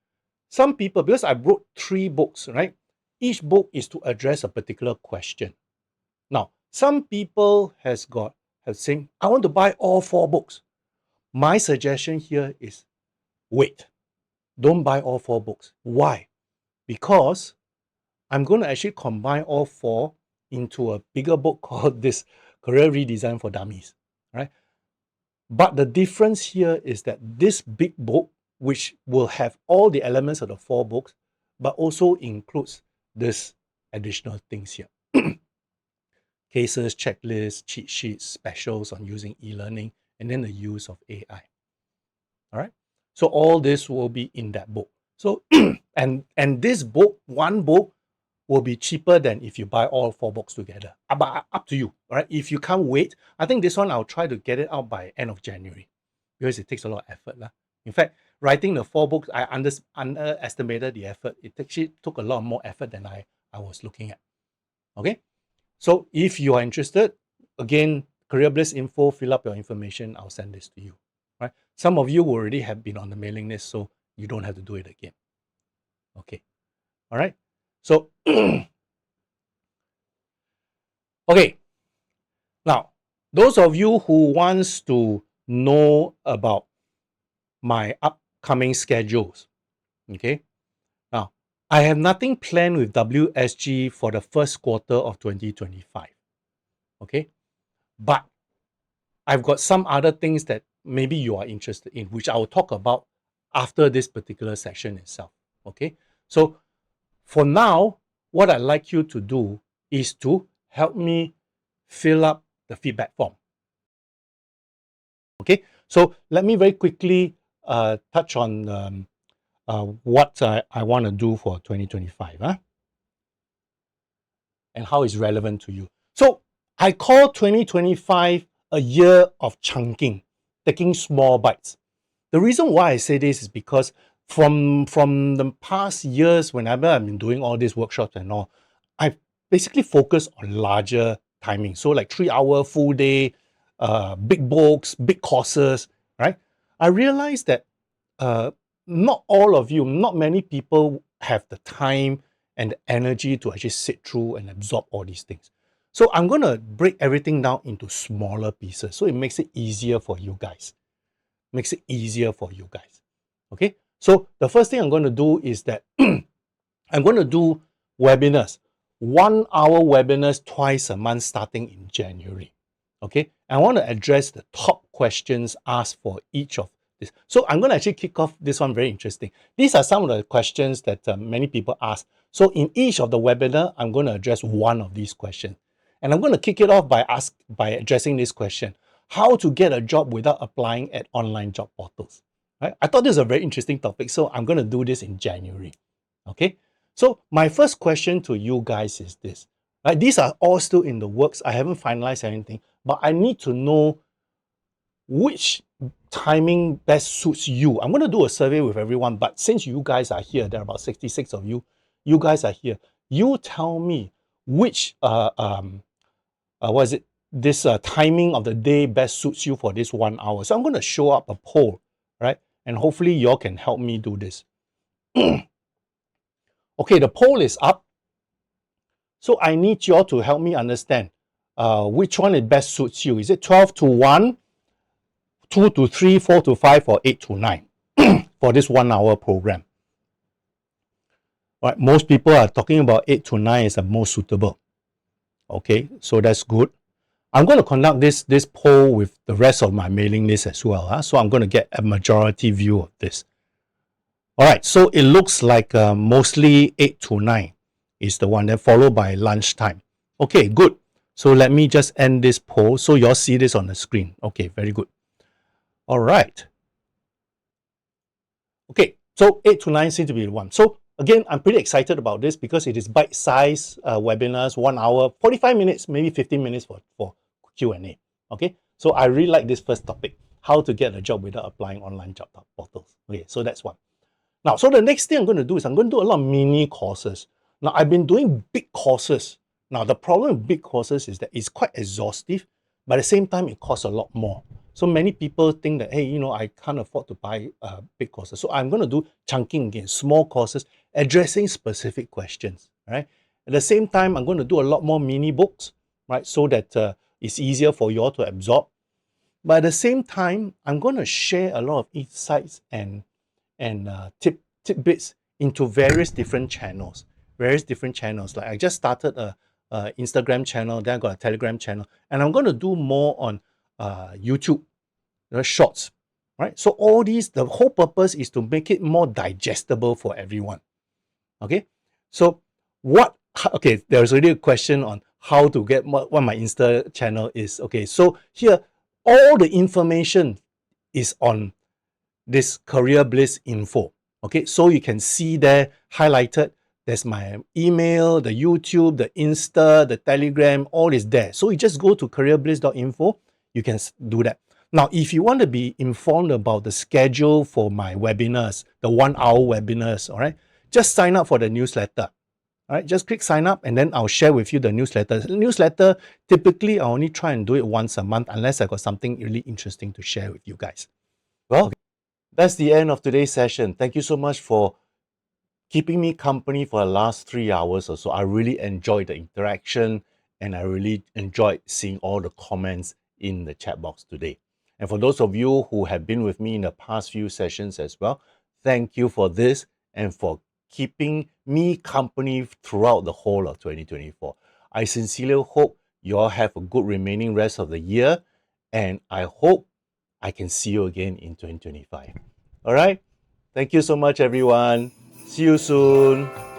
Some people, because I wrote 3 books, right? Each book is to address a particular question. Now, some people have saying, I want to buy all 4 books. My suggestion here is wait. Don't buy all 4 books. Why? Because I'm going to actually combine all 4 into a bigger book called this Career Redesign for Dummies, right? But the difference here is that this big book, which will have all the elements of the 4 books, but also includes this additional things here. Cases, checklists, cheat sheets, specials on using e-learning, and then the use of AI. All right. So all this will be in that book. So, and this book, one book, will be cheaper than if you buy all 4 books together. But up to you, all right? If you can't wait, I think this one I'll try to get it out by end of January because it takes a lot of effort. In fact, writing the 4 books, I underestimated the effort. It actually took a lot more effort than I was looking at. Okay? So if you are interested, again, Career Bliss info, fill up your information, I'll send this to you. Right? Some of you already have been on the mailing list, so you don't have to do it again. Okay. All right. So, okay. Now, those of you who wants to know about my upcoming schedules, okay. Now, I have nothing planned with WSG for the first quarter of 2025. Okay. But I've got some other things that maybe you are interested in, which I will talk about after this particular section itself. Okay. So for now, what I'd like you to do is to help me fill up the feedback form. Okay, so let me very quickly touch on what I want to do for 2025 and how it's relevant to you. So I call 2025 a year of chunking, taking small bites. The reason why I say this is because from the past years, whenever I've been doing all these workshops and all, I've basically focused on larger timing. So like 3-hour, full day, big books, big courses, right? I realized that not all of you, not many people have the time and the energy to actually sit through and absorb all these things. So I'm going to break everything down into smaller pieces so it makes it easier for you guys. Makes it easier for you guys. Okay, so the first thing I'm going to do is that I'm going to do webinars, 1-hour webinars twice a month starting in January. Okay, I want to address the top questions asked for each of this. So I'm going to actually kick off this one very interesting. These are some of the questions that many people ask. So in each of the webinar, I'm going to address one of these questions. And I'm going to kick it off by addressing this question: how to get a job without applying at online job portals. Right? I thought this was a very interesting topic, so I'm going to do this in January. Okay, so my first question to you guys is this. Right? These are all still in the works. I haven't finalized anything, but I need to know which timing best suits you. I'm going to do a survey with everyone, but since you guys are here, there are about 66 of you, you guys are here. You tell me which what is it? This timing of the day best suits you for this 1 hour. So I'm going to show up a poll, right? And hopefully y'all can help me do this. Okay, the poll is up. So I need y'all to help me understand which one it best suits you. Is it 12 to 1, 2 to 3, 4 to 5, or 8 to 9 for this 1 hour program? All right, most people are talking about 8 to 9 is the most suitable. Okay, so that's good. I'm going to conduct this poll with the rest of my mailing list as well. So I'm going to get a majority view of this. All right, so it looks like mostly 8 to 9 is the one, then followed by lunchtime. Okay, good. So let me just end this poll so y'all see this on the screen. Okay, very good. All right. Okay, so 8 to 9 seem to be the one. So again, I'm pretty excited about this because it is bite-sized webinars, 1 hour, 45 minutes, maybe 15 minutes for Q&A. Okay, so I really like this first topic, how to get a job without applying online job portals. Okay, so that's one. Now, so the next thing I'm going to do is I'm going to do a lot of mini courses. Now, I've been doing big courses. Now, the problem with big courses is that it's quite exhaustive, but at the same time, it costs a lot more. So many people think that, hey, I can't afford to buy big courses. So I'm going to do chunking again, small courses, addressing specific questions, right? At the same time, I'm going to do a lot more mini books, right? So that it's easier for you all to absorb. But at the same time, I'm going to share a lot of insights and tidbits into various different channels. Like I just started a Instagram channel, then I got a Telegram channel, and I'm going to do more on YouTube, shorts, right? So all these, the whole purpose is to make it more digestible for everyone. Okay, so there's already a question on how to get what my Insta channel is. Okay, so here, all the information is on this Career Bliss info. Okay, so you can see there highlighted, there's my email, the YouTube, the Insta, the Telegram, all is there. So you just go to careerbliss.info, you can do that. Now, if you want to be informed about the schedule for my webinars, the 1-hour webinars, all right, just sign up for the newsletter. All right, just click sign up and then I'll share with you the newsletter. The newsletter, typically I only try and do it once a month unless I got something really interesting to share with you guys. Well, okay, that's the end of today's session. Thank you so much for keeping me company for the last 3 hours or so. I really enjoyed the interaction and I really enjoyed seeing all the comments in the chat box today. And for those of you who have been with me in the past few sessions as well, thank you for this and for keeping me company throughout the whole of 2024. I sincerely hope you all have a good remaining rest of the year, and I hope I can see you again in 2025. All right? Thank you so much, everyone. See you soon.